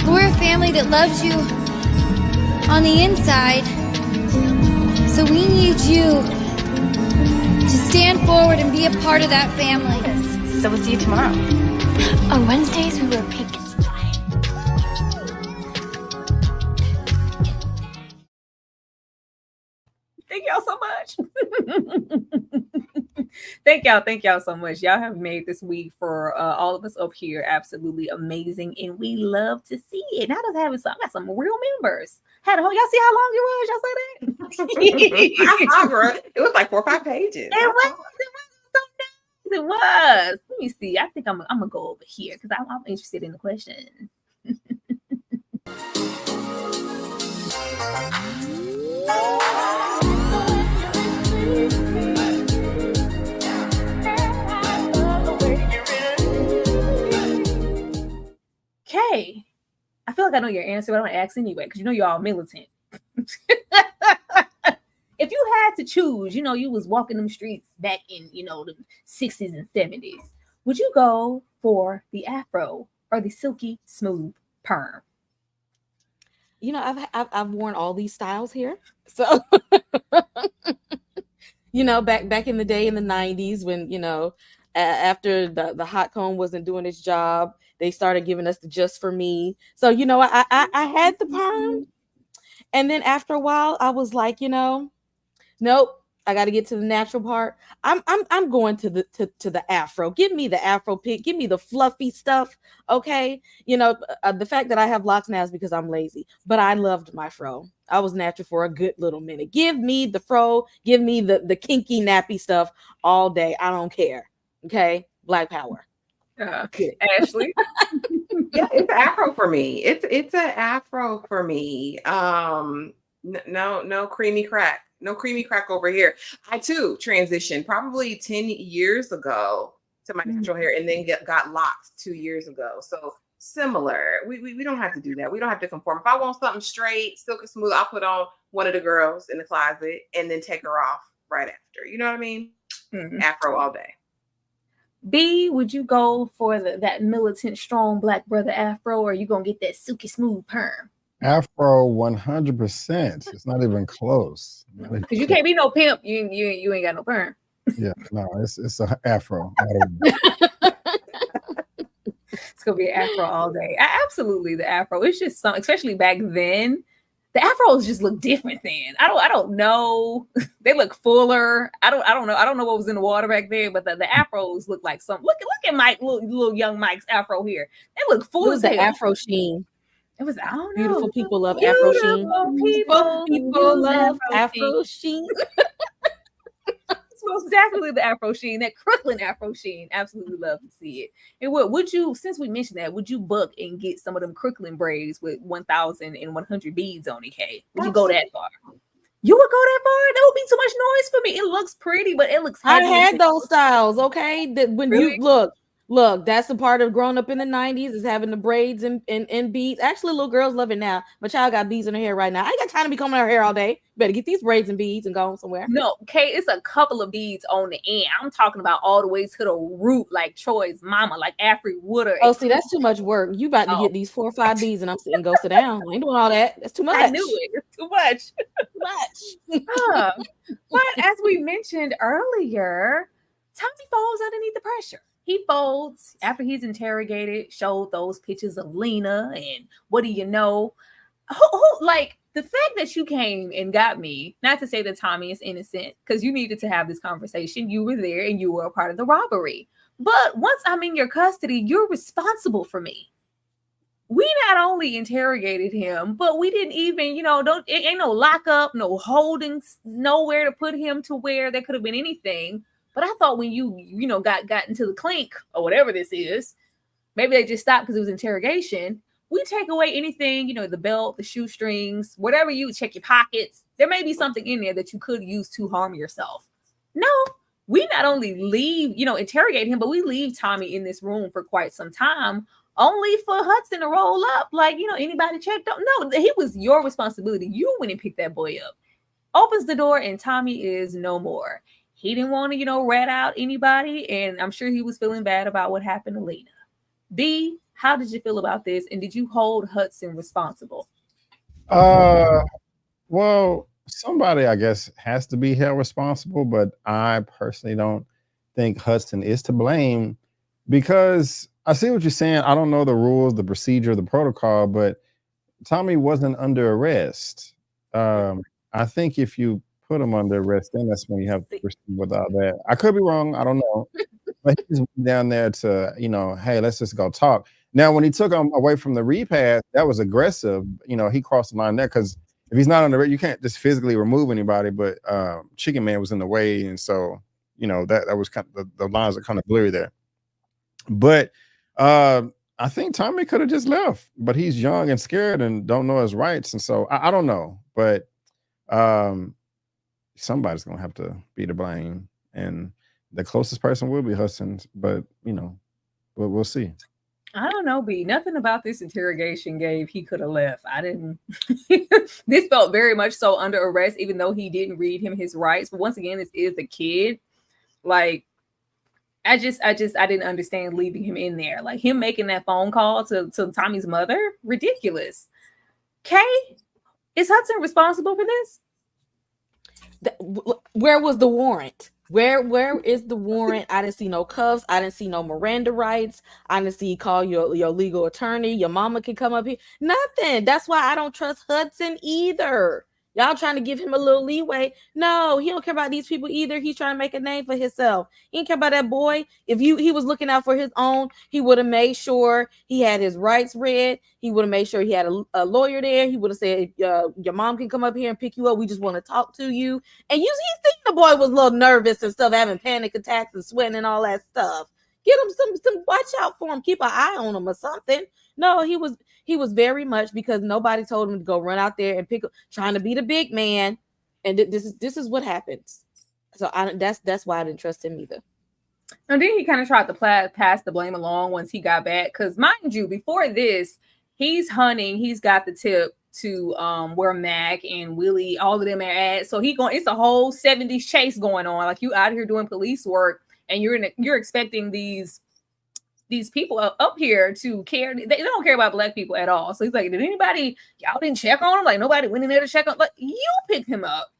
We're a family that loves you on the inside. So we need you to stand forward and be a part of that family. So we'll see you tomorrow. On Wednesdays, we wear pink. Thank y'all so much. Thank y'all so much. Y'all have made this week for all of us up here absolutely amazing, and we love to see it. Now I got some real members. Y'all see how long it was? Y'all say that? It was like 4 or 5 pages. It was. Let me see. I think I'm gonna go over here because I'm interested in the question. Okay, I feel like I know your answer, but I'm gonna ask anyway because you're all militant. If you had to choose, you was walking them streets back in the 60s and 70s, would you go for the afro or the silky smooth perm? I've worn all these styles here, so back in the day in the 90s when after the hot comb wasn't doing its job, they started giving us the just for me. So I had the perm, and then after a while I was like, nope, I got to get to the natural part. I'm going to the afro. Give me the afro pick. Give me the fluffy stuff. Okay, the fact that I have locks now is because I'm lazy, but I loved my fro. I was natural for a good little minute. Give me the fro. Give me the kinky nappy stuff all day. I don't care. Okay, Black power. Ashley. Yeah, it's an afro for me. It's an afro for me. No creamy crack. No creamy crack over here. I too transitioned probably 10 years ago to my natural hair, and then got locks 2 years ago. So similar. We don't have to do that. We don't have to conform. If I want something straight, silky smooth, I'll put on one of the girls in the closet and then take her off right after. You know what I mean? Mm-hmm. Afro all day. B, would you go for that militant, strong Black brother afro, or are you gonna get that silky smooth perm? Afro 100%. It's not even close. Because you can't be no pimp. You ain't got no perm. Yeah, no, it's an afro. It's gonna be an afro all day. Absolutely, the afro. It's just some, especially back then. The afros just look different then. I don't know. They look fuller. I don't know. I don't know what was in the water back then, but the afros look like some. Look at Mike, little young Mike's afro here. They look full. It was the afro sheen. It was, I don't know. Beautiful people love afro sheen. People love afro sheen. It's most definitely the afro sheen, that Crooklyn afro sheen. Absolutely love to see it. And would you, since we mentioned that, would you book and get some of them Crooklyn braids with 1,100 beads on it, Kay? Would you go that far? You would go that far? That would be too much noise for me. It looks pretty, but it looks I heavy. had those styles, okay? That when Really? you look, that's a part of growing up in the 90s is having the braids and beads. Actually, little girls love it now. My child got beads in her hair right now. I ain't got time to be combing her hair all day. Better get these braids and beads and go on somewhere. No, okay, it's a couple of beads on the end. I'm talking about all the way to the root, like Troy's mama, like Afri Woodard. Oh, see, that's too much work. You about to get these 4 or 5 beads and I'm sitting, go sit down. I ain't doing all that. That's too much. I knew it. It's too much. Too much. But as we mentioned earlier, Tommy folds underneath the pressure. He folds after he's interrogated, showed those pictures of Lena, and what do you know? Like the fact that you came and got me, not to say that Tommy is innocent, because you needed to have this conversation. You were there and you were a part of the robbery. But once I'm in your custody, you're responsible for me. We not only interrogated him, but we didn't even, ain't no lockup, no holdings, nowhere to put him to where there could have been anything. But I thought when you got into the clink or whatever this is, maybe they just stopped because it was interrogation. We take away anything, the belt, the shoestrings, whatever you check your pockets. There may be something in there that you could use to harm yourself. No, we not only leave, interrogate him, but we leave Tommy in this room for quite some time, only for Hudson to roll up. Like, anybody checked out? No, he was your responsibility. You went and picked that boy up. Opens the door and Tommy is no more. He didn't want to, rat out anybody. And I'm sure he was feeling bad about what happened to Lena. B, how did you feel about this? And did you hold Hudson responsible? Well, somebody, I guess, has to be held responsible, but I personally don't think Hudson is to blame because I see what you're saying. I don't know the rules, the procedure, the protocol, but Tommy wasn't under arrest. I think if you put him under arrest, then that's when you have to proceed without that. I could be wrong. I don't know. But he just went down there to, hey, let's just go talk. Now, when he took him away from the repast, that was aggressive. He crossed the line there because if he's not on the arrest, you can't just physically remove anybody. But Chicken Man was in the way. And so, that was kind of the lines are kind of blurry there. But I think Tommy could have just left, but he's young and scared and don't know his rights. And so I don't know. But somebody's gonna have to be to blame, and the closest person will be Hudson. But we'll see. I don't know, B. Nothing about this interrogation gave he could have left. I didn't. This felt very much so under arrest, even though he didn't read him his rights. But once again, this is a kid. Like, I didn't understand leaving him in there. Like him making that phone call to Tommy's mother, ridiculous. Kay, is Hudson responsible for this? Where was the warrant? Where is the warrant? I didn't see no cuffs. I didn't see no Miranda rights. I didn't see call your legal attorney. Your mama can come up here. Nothing. That's why I don't trust Hudson either. Y'all trying to give him a little leeway. No, he don't care about these people either. He's trying to make a name for himself. He didn't care about that boy. If he was looking out for his own, he would have made sure he had his rights read. He would have made sure he had a lawyer there. He would have said, your mom can come up here and pick you up. We just want to talk to you. And you think the boy was a little nervous and stuff, having panic attacks and sweating and all that stuff. Get him some watch out for him. Keep an eye on him or something. No, he was very much because nobody told him to go run out there and pick up, trying to be the big man. And this is what happens. So that's why I didn't trust him either. And then he kind of tried to pass the blame along once he got back. Because mind you, before this, he's hunting. He's got the tip to where Mac and Willie, all of them are at. So it's a whole 70s chase going on. Like you out here doing police work, and you're expecting these people up here to care. They don't care about black people at all. So he's like, y'all didn't check on him? Like nobody went in there to check on. Like you picked him up.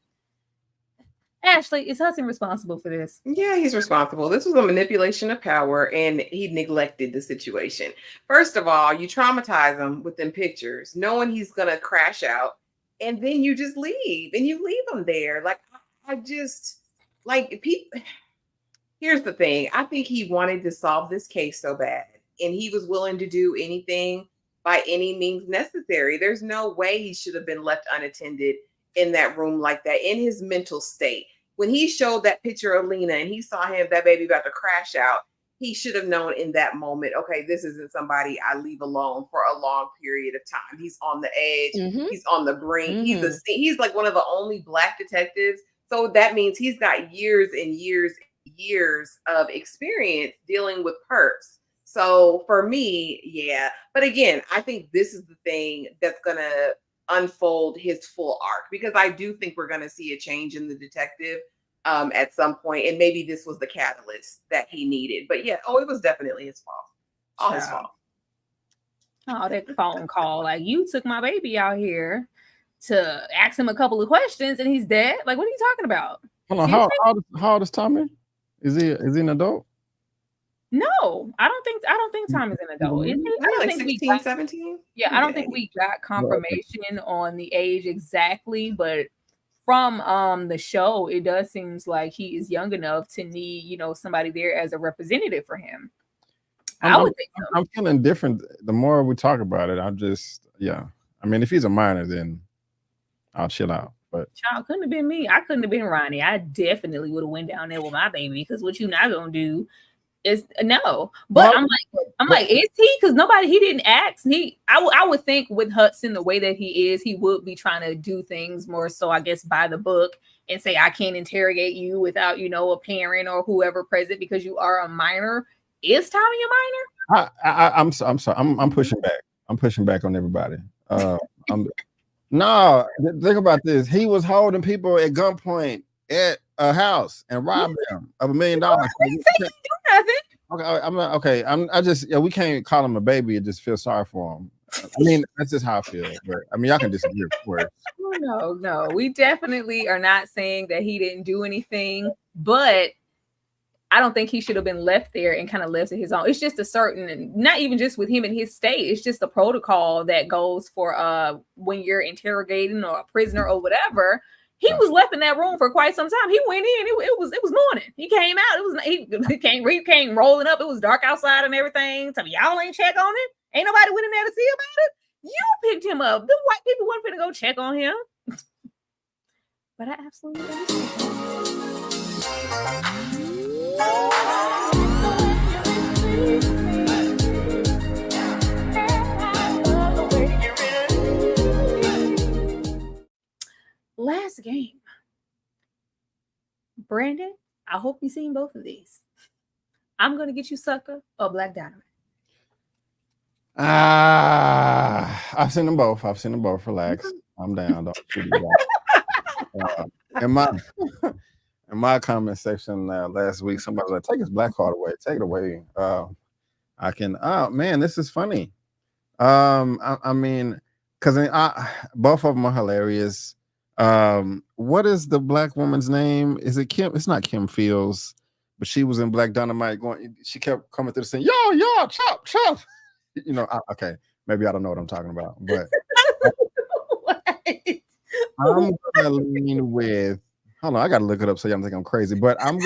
Ashley, is Hudson responsible for this? Yeah, he's responsible. This was a manipulation of power, and he neglected the situation. First of all, you traumatize him with them pictures, knowing he's gonna crash out, and then you just leave, and you leave him there. Like I just like people. Here's the thing. I think he wanted to solve this case so bad, and he was willing to do anything by any means necessary. There's no way he should have been left unattended in that room like that, in his mental state. When he showed that picture of Lena and he saw that baby about to crash out, he should have known in that moment, okay, this isn't somebody I leave alone for a long period of time. He's on the edge. He's on the brink. He's like one of the only Black detectives. So that means he's got years and years and years of experience dealing with perps. So for me, yeah. But again, I think this is the thing that's going to unfold his full arc, because I do think we're going to see a change in the detective at some point, and maybe this was the catalyst that he needed. But yeah, it was definitely his fault. All his fault. Oh, that phone call. Like, you took my baby out here to ask him a couple of questions and he's dead. Like, what are you talking about? Hold on, how old is Tommy? Is he an adult? No, I don't think Tommy's an adult. Is he? I don't like think 16, 17. Yeah, I don't think we got confirmation on the age exactly, but from the show, it does seem like he is young enough to need, somebody there as a representative for him. I would think so. I'm feeling different. The more we talk about it, I'm just, I mean, if he's a minor, then I'll chill out. But child, couldn't have been me. I couldn't have been Ronnie. I definitely would have went down there with my baby, because what you not gonna do is no. But I'm like, is he? Because he didn't ask. I would think with Hudson, the way that he is, he would be trying to do things more so, I guess, by the book, and say, I can't interrogate you without, a parent or whoever present because you are a minor. Is Tommy a minor? I'm sorry. I'm pushing back. I'm pushing back on everybody. No, think about this. He was holding people at gunpoint at a house and robbed them of $1 million. I didn't say he do nothing. Okay, I'm not okay. We can't call him a baby and just feel sorry for him. I mean, that's just how I feel. But I mean, y'all can disagree, of course. No. We definitely are not saying that he didn't do anything, but I don't think he should have been left there and kind of left to his own. It's just a certain, not even just with him in his state, it's just a protocol that goes for when you're interrogating or a prisoner or whatever. He was left in that room for quite some time. He went in, it was morning. He came out, he came rolling up. It was dark outside and everything. So y'all ain't check on it. Ain't nobody went in there to see about it. You picked him up. The white people weren't finna go check on him. But I absolutely understand. Last game. Brandon, I hope you've seen both of these. I'm gonna get you sucker or Black Dynamite. I've seen them both. Relax. I'm down. Don't shoot me down. In my comment section last week, somebody was like, "Take his black card away. Take it away." I can. Oh man, this is funny. I mean, because both of them are hilarious. What is the black woman's name? Is it Kim? It's not Kim Fields, but she was in Black Dynamite. She kept coming through the scene. Yo, chop. Okay, maybe I don't know what I'm talking about, but I'm gonna lean with. Hold on, I gotta look it up so y'all think I'm crazy, but I'm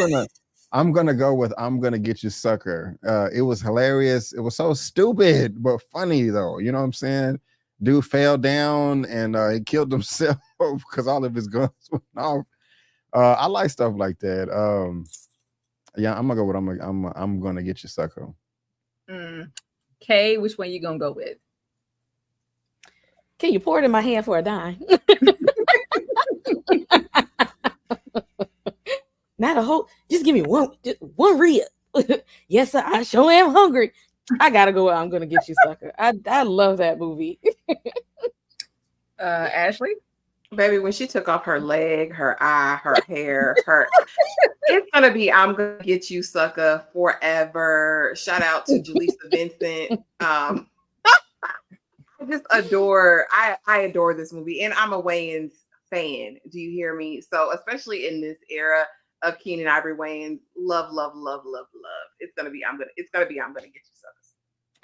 gonna go with I'm gonna get you sucker. It was hilarious. It was so stupid, but funny though. You know what I'm saying? Dude fell down and he killed himself because all of his guns went off. I like stuff like that. I'm gonna go with I'm gonna get you sucker. Okay, which one you gonna go with? Can you pour it in my hand for a dime? Not a whole. Just give me one rib. Yes, sir. I sure am hungry. I gotta go. I'm gonna get you, sucker. I love that movie. Ashley, baby, when she took off her leg, her eye, her hair, it's gonna be I'm gonna get you, sucker, forever. Shout out to Jaleesa Vincent. I just adore. I adore this movie, and I'm a Wayans fan. Do you hear me? So especially in this era of Keenen Ivory Wayans, love. It's gonna be I'm gonna get you, suckers.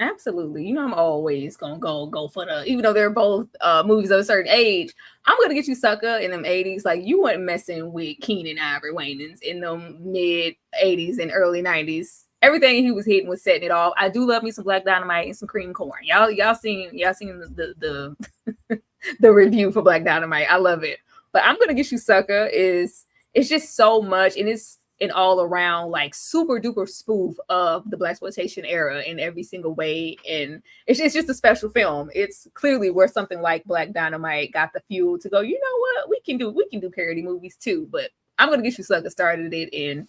Absolutely. I'm always gonna go for the, even though they're both movies of a certain age, I'm gonna get you, sucker, in them 80s. Like, you weren't messing with Keenen Ivory Wayans in them mid 80s and early 90s. Everything he was hitting was setting it off. I do love me some Black Dynamite and some cream corn. Y'all seen the the review for Black Dynamite. I love it. But I'm gonna get you, sucker it's just so much, and it's an all around like super duper spoof of the blaxploitation era in every single way. And it's just a special film. It's clearly where something like Black Dynamite got the fuel to go, you know what, we can do parody movies too. But I'm gonna Get You Sucker started it, and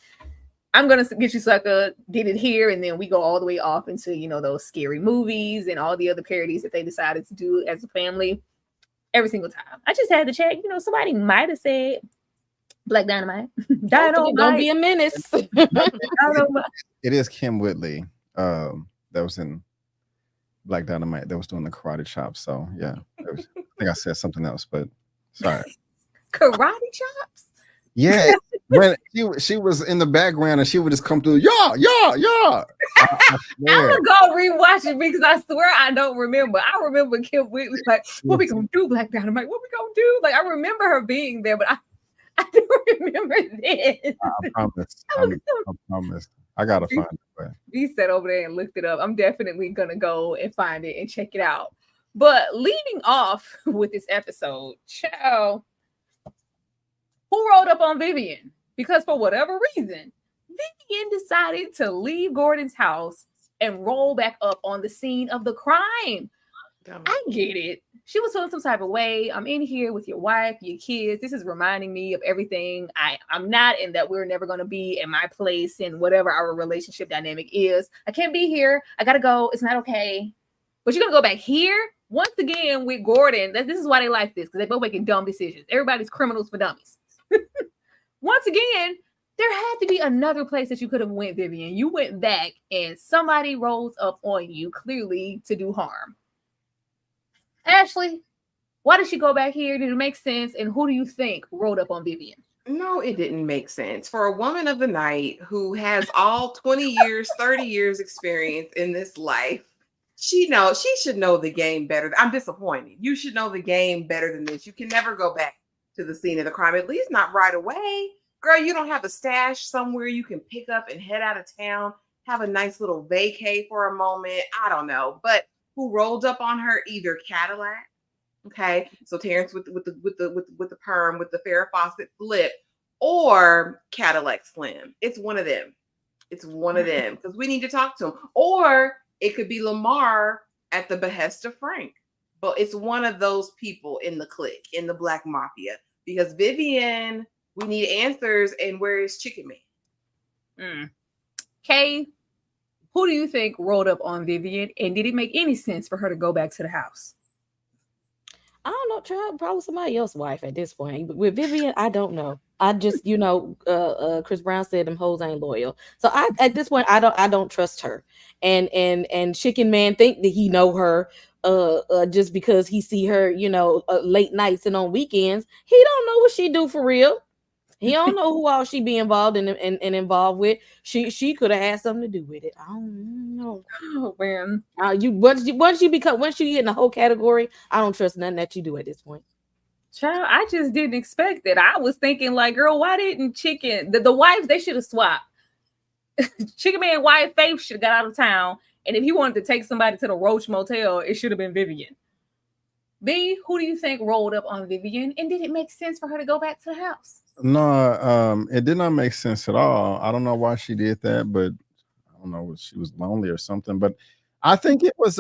I'm gonna Get You Sucker did it here, and then we go all the way off into, you know, those scary movies and all the other parodies that they decided to do as a family every single time. I just had to check, you know, somebody might have said Black Dynamite. Don't be a menace. It is Kim Whitley that was in Black Dynamite that was doing the karate chop. So yeah, I think I said something else, but sorry. Karate chops? Yeah, when she was in the background and she would just come through, yeah. I'm gonna go rewatch it because I swear I don't remember. I remember Kim Whitley like, what we gonna do, Black Dynamite? What we gonna do? Like, I remember her being there, but I don't remember this. I promise. I promise. I gotta find it. But We sat over there and looked it up. I'm definitely gonna go and find it and check it out. But leading off with this episode, child, who rolled up on Vivian? Because for whatever reason, Vivian decided to leave Gordon's house and roll back up on the scene of the crime. I get it. She was feeling some type of way. I'm in here with your wife, your kids. This is reminding me of everything I'm not, and that we're never going to be in my place and whatever our relationship dynamic is. I can't be here. I got to go. It's not okay. But you're going to go back here? Once again with Gordon, this is why they like this, because they both making dumb decisions. Everybody's criminals for dummies. Once again, there had to be another place that you could have went, Vivian. You went back and somebody rolls up on you, clearly to do harm. Ashley, why did she go back here? Did it make sense? And who do you think rolled up on Vivian? No, it didn't make sense. For a woman of the night who has all 20 years, 30 years experience in this life, she should know the game better. I'm disappointed. You should know the game better than this. You can never go back to the scene of the crime, at least not right away. Girl, you don't have a stash somewhere you can pick up and head out of town, have a nice little vacay for a moment. I don't know. But who rolled up on her? Either Cadillac, okay, so Terrence with the perm with the Farrah Fawcett flip, or Cadillac Slim. It's one of them. It's one of them, because we need to talk to him. Or it could be Lamar at the behest of Frank. But it's one of those people in the clique, in the Black Mafia. Because Vivian, we need answers. And where is Chicken Man? Kay, who do you think rolled up on Vivian? And did it make any sense for her to go back to the house? I don't know, child. Probably somebody else's wife at this point. But with Vivian, I don't know. I just, Chris Brown said them hoes ain't loyal. So at this point, I don't trust her. And Chicken Man think that he know her just because he see her, late nights and on weekends. He don't know what she do for real. He don't know who all she be involved in and involved with. She could have had something to do with it. I don't know. Oh man. Once you get in the whole category, I don't trust nothing that you do at this point. Child, I just didn't expect that. I was thinking like, girl, why didn't the wives, they should have swapped. Chicken Man wife Faith should have got out of town. And if he wanted to take somebody to the Roach Motel, it should have been Vivian. B, who do you think rolled up on Vivian? And did it make sense for her to go back to the house? No, it did not make sense at all. I don't know why she did that, but I don't know, she was lonely or something. But I think it was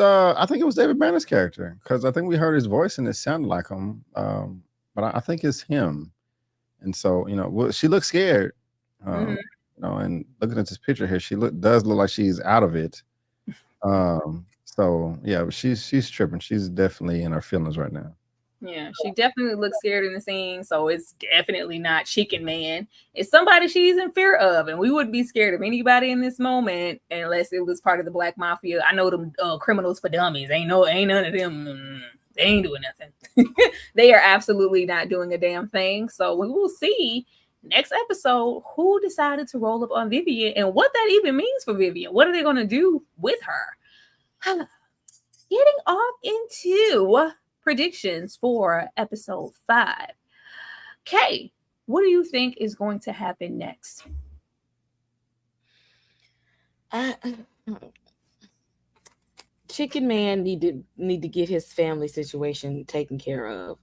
David Banner's character, because I think we heard his voice and it sounded like him. But I think it's him. And so, she looks scared. And looking at this picture here, she does look like she's out of it. So yeah, she's tripping. She's definitely in her feelings right now. Yeah, she definitely looks scared in the scene. So it's definitely not Chicken Man. It's somebody she's in fear of, and we wouldn't be scared of anybody in this moment unless it was part of the Black Mafia. I know them criminals for dummies. Ain't none of them. They ain't doing nothing. They are absolutely not doing a damn thing. So we will see next episode who decided to roll up on Vivian and what that even means for Vivian. What are they going to do with her? Getting off into predictions for episode 5. Kay, what do you think is going to happen next? Chicken Man need to get his family situation taken care of.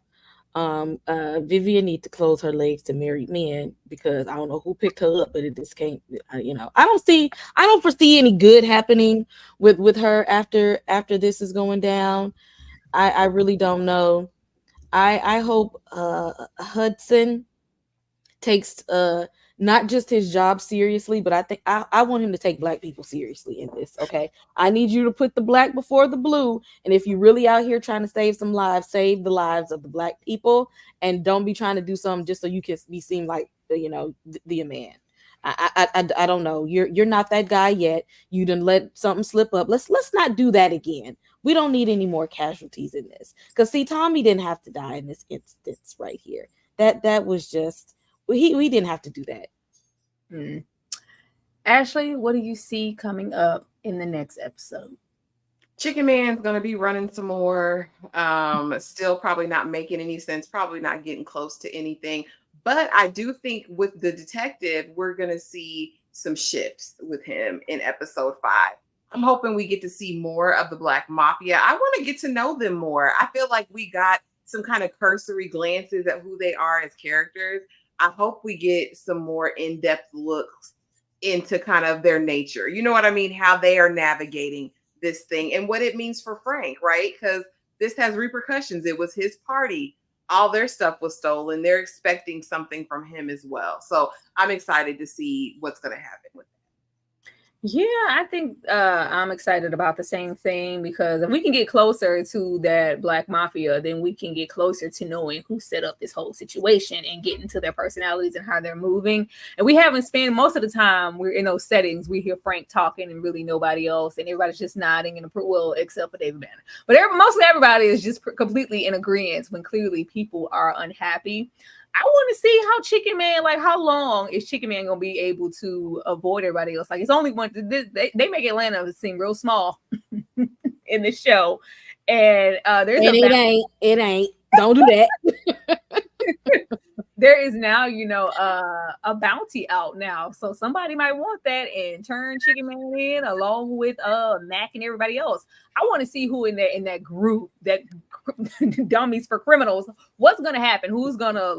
Vivian need to close her legs to married men, because I don't know who picked her up, but it just can't. I don't foresee any good happening with her after this is going down. I really don't know. I hope Hudson takes not just his job seriously, but I think I want him to take Black people seriously in this. Okay, I need you to put the Black before the blue, and if you really out here trying to save some lives, save the lives of the Black people, and don't be trying to do something just so you can be seen like the man. I don't know. You're not that guy yet. You done let something slip up. Let's not do that again. We don't need any more casualties in this, because see, Tommy didn't have to die in this instance right here. That was just. We didn't have to do that. Ashley, what do you see coming up in the next episode? Chicken Man's going to be running some more. Still probably not making any sense. Probably not getting close to anything. But I do think with the detective, we're going to see some shifts with him in episode 5. I'm hoping we get to see more of the Black Mafia. I want to get to know them more. I feel like we got some kind of cursory glances at who they are as characters. I hope we get some more in-depth looks into kind of their nature. You know what I mean? How they are navigating this thing and what it means for Frank, right? Because this has repercussions. It was his party. All their stuff was stolen. They're expecting something from him as well. So I'm excited to see what's going to happen with that. Yeah, I think I'm excited about the same thing, because if we can get closer to that Black Mafia, then we can get closer to knowing who set up this whole situation and get into their personalities and how they're moving. And we haven't spent most of the time we're in those settings. We hear Frank talking and really nobody else, and everybody's just nodding and well, except for David Banner. But mostly everybody is just completely in agreement when clearly people are unhappy. I want to see how Chicken Man, like, how long is Chicken Man gonna be able to avoid everybody else? Like, it's only one. They make Atlanta seem real small in the show, and there's it ain't. Don't do that. There is now, a bounty out now, so somebody might want that and turn Chicken Man in along with Mac and everybody else. I want to see who in that group, that dummies for criminals. What's gonna happen? Who's gonna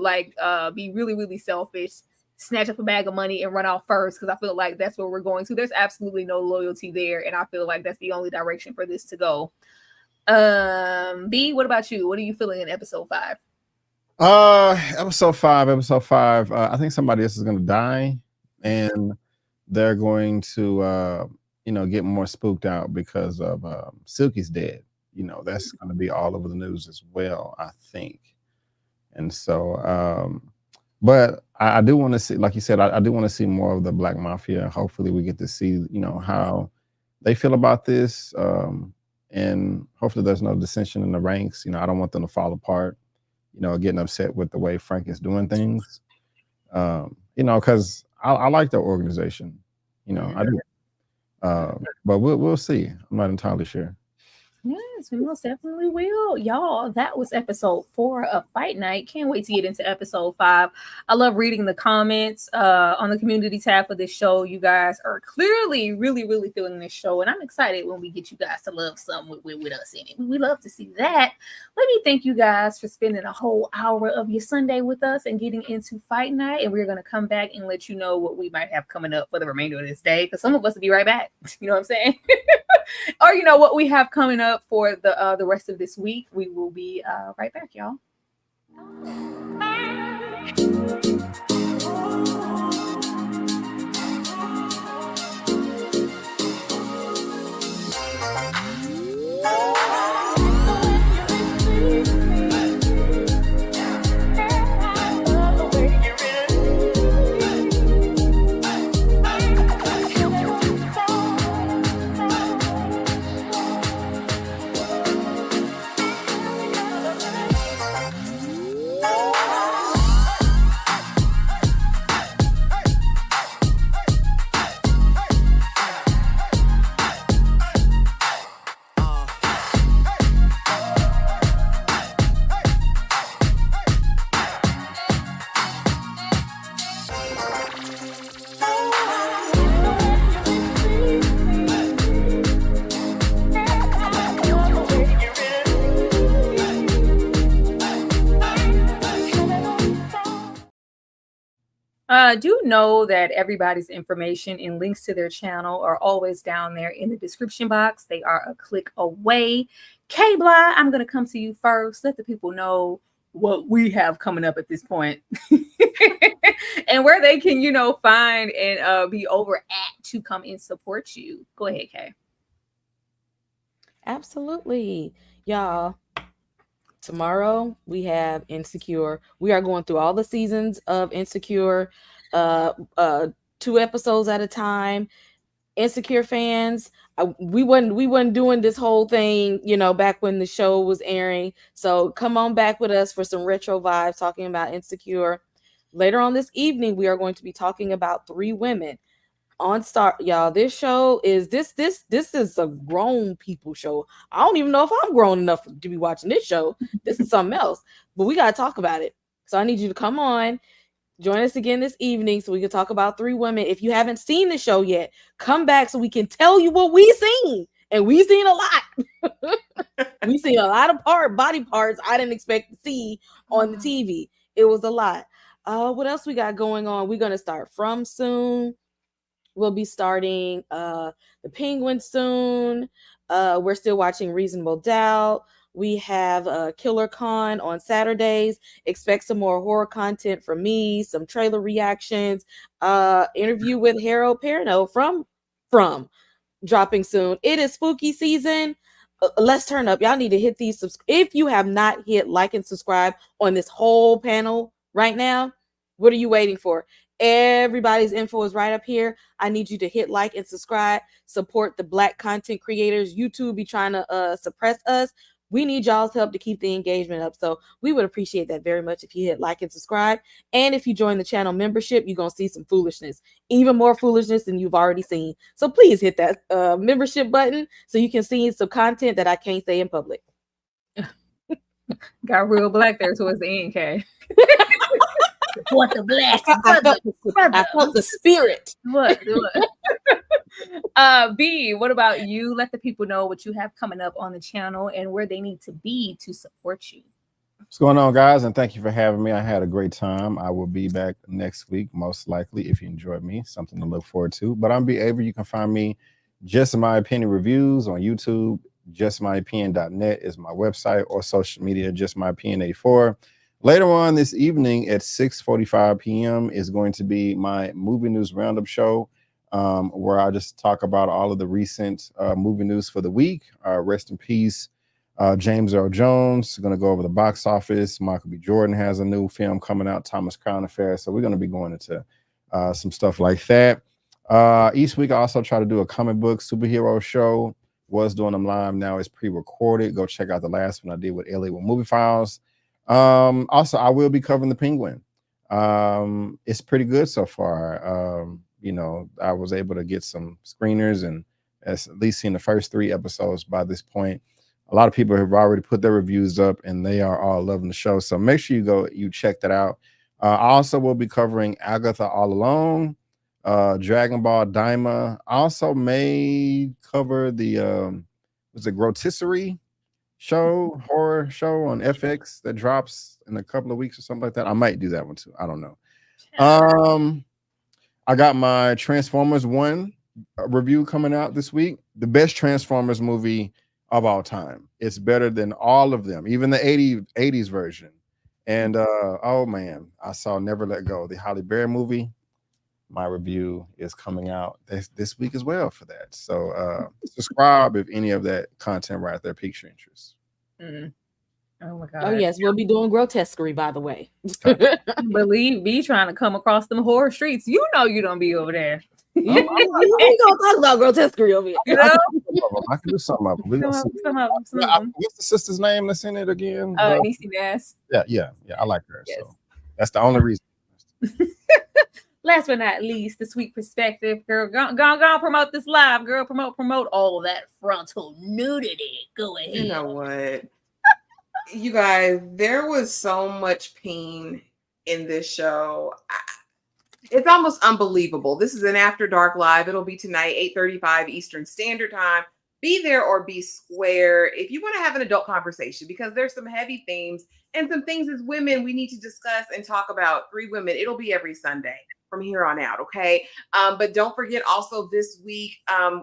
be really, really selfish, snatch up a bag of money and run out first? Because I feel like that's where we're going to. There's absolutely no loyalty there, and I feel like that's the only direction for this to go. B, what about you? What are you feeling in episode 5? Episode five. I think somebody else is going to die, and they're going to, get more spooked out because of Silky's dead. That's going to be all over the news as well, I think. And so, but I do want to see, like you said, I do want to see more of the Black Mafia. Hopefully, we get to see, how they feel about this, and hopefully, there's no dissension in the ranks. I don't want them to fall apart. Getting upset with the way Frank is doing things, because I like the organization, I do. But we'll see. I'm not entirely sure. Yes, we most definitely will. Y'all, that was episode 4 of Fight Night. Can't wait to get into episode 5. I love reading the comments on the community tab for this show. You guys are clearly really, really feeling this show, and I'm excited when we get you guys to love something with us in it. We love to see that. Let me thank you guys for spending a whole hour of your Sunday with us and getting into Fight Night, and we're going to come back and let you know what we might have coming up for the remainder of this day, because some of us will be right back. You know what I'm saying? Or what we have coming up for the rest of this week. We will be right back, y'all. Do know that everybody's information and links to their channel are always down there in the description box. They are a click away. K-Bly, I'm going to come to you first. Let the people know what we have coming up at this point and where they can, find and be over at to come and support you. Go ahead, Kay. Absolutely. Y'all, tomorrow we have Insecure. We are going through all the seasons of Insecure, 2 episodes at a time. Insecure fans, we wasn't doing this whole thing, back when the show was airing. So come on back with us for some retro vibes, talking about Insecure. Later on this evening, we are going to be talking about 3 women on Star. Y'all, this show is this is a grown people show. I don't even know if I'm grown enough to be watching this show. This is something else, but we got to talk about it. So I need you to come on. Join us again this evening so we can talk about 3 women. If you haven't seen the show yet, come back so we can tell you what we seen. And we seen a lot. We seen a lot of body parts I didn't expect to see on the TV. It was a lot. What else we got going on? We're going to start From soon. We'll be starting The Penguin soon. We're still watching Reasonable Doubt. We have Killer Con on Saturdays. Expect some more horror content from me, some trailer reactions, interview with Harold Perrineau from dropping soon. It is spooky season. Let's turn up. Y'all need to hit these. If you have not hit like and subscribe on this whole panel right now, what are you waiting for? Everybody's info is right up here. I need you to hit like and subscribe. Support the Black content creators. YouTube be trying to suppress us. We need y'all's help to keep the engagement up. So we would appreciate that very much if you hit like and subscribe. And if you join the channel membership, you're going to see some foolishness, even more foolishness than you've already seen. So please hit that membership button so you can see some content that I can't say in public. Got real black there towards the end, Kay. Support the Blacks. I felt the spirit. What? B, what about you? Let the people know what you have coming up on the channel and where they need to be to support you. What's going on, guys? And thank you for having me. I had a great time. I will be back next week, most likely, if you enjoyed me. Something to look forward to. But I'm B. Avery. You can find me Just My Opinion Reviews on YouTube. JustMyOpinion.net is my website, or social media, Just My Opinion 84. Later on this evening at 6:45 p.m. is going to be my movie news roundup show, where I just talk about all of the recent movie news for the week. Rest in peace, James Earl Jones. Going to go over the box office. Michael B. Jordan has a new film coming out, Thomas Crown Affair. So we're going to be going into some stuff like that. Each week I also try to do a comic book superhero show. Was doing them live. Now it's pre-recorded. Go check out the last one I did with Elliot with Movie Files. Also, I will be covering The Penguin. It's pretty good so far. I was able to get some screeners and at least seen the first 3 episodes by this point. A lot of people have already put their reviews up and they are all loving the show. So make sure you check that out. I also will be covering Agatha All Alone, Dragon Ball Daima. I also may cover the Grotisserie horror show on FX that drops in a couple of weeks or something like that. I might do that one too. I don't know. I got my Transformers 1 review coming out this week. The best Transformers movie of all time. It's better than all of them, even the 80s version. And oh man, I saw Never Let Go, the Halle Berry movie. My review is coming out this week as well for that. So subscribe if any of that content right there piques your interest. Oh my God. Oh yes, we'll be doing Grotesquerie, by the way. Believe me, trying to come across them horror streets. You know you don't be over there. We gonna talk about Grotesquerie over here. You know? I can do something of them. Some of them. What's the sister's name that's in it again? Niecy Nass. Yeah. I like her. Yes. So that's the only reason. Last but not least, the sweet perspective, girl. Go promote this live, girl. Promote all that frontal nudity. Go ahead. You know what? You guys, there was so much pain in this show. It's almost unbelievable. This is an After Dark Live. It'll be tonight, 8:35 Eastern Standard Time. Be there or be square if you want to have an adult conversation, because there's some heavy themes and some things as women we need to discuss and talk about. 3 women. It'll be every Sunday from here on out, okay? But don't forget also this week,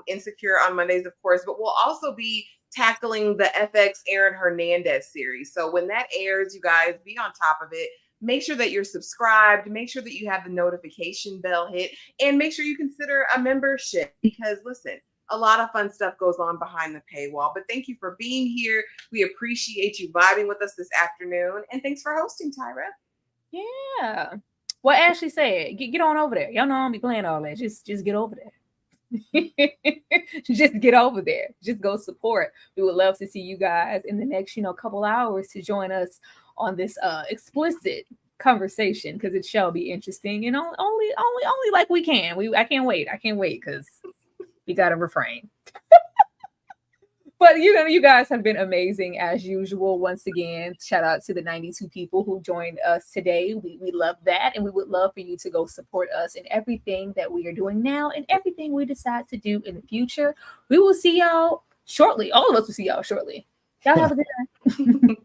Insecure on Mondays, of course, but we'll also be tackling the FX Aaron Hernandez series. So when that airs, you guys be on top of it. Make sure that you're subscribed. Make sure that you have the notification bell hit, and make sure you consider a membership, because listen, a lot of fun stuff goes on behind the paywall. But thank you for being here. We appreciate you vibing with us this afternoon, and thanks for hosting, Tyra. Yeah. What Ashley said, get on over there. Y'all know I don't be playing all that. Just get over there. Just get over there. Just go support. We would love to see you guys in the next, couple hours to join us on this explicit conversation, because it shall be interesting, and only like we can. I can't wait because we gotta refrain. But you guys have been amazing as usual. Once again, shout out to the 92 people who joined us today. We love that, and we would love for you to go support us in everything that we are doing now and everything we decide to do in the future. We will see y'all shortly. All of us will see y'all shortly. Y'all have a good night.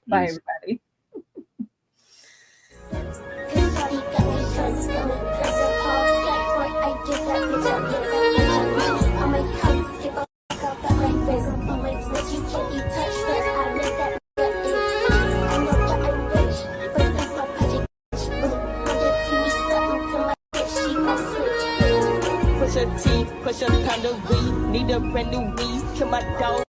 Bye, everybody. Push your teeth, push your kind of weed. Need a brand new weed, kill my dog.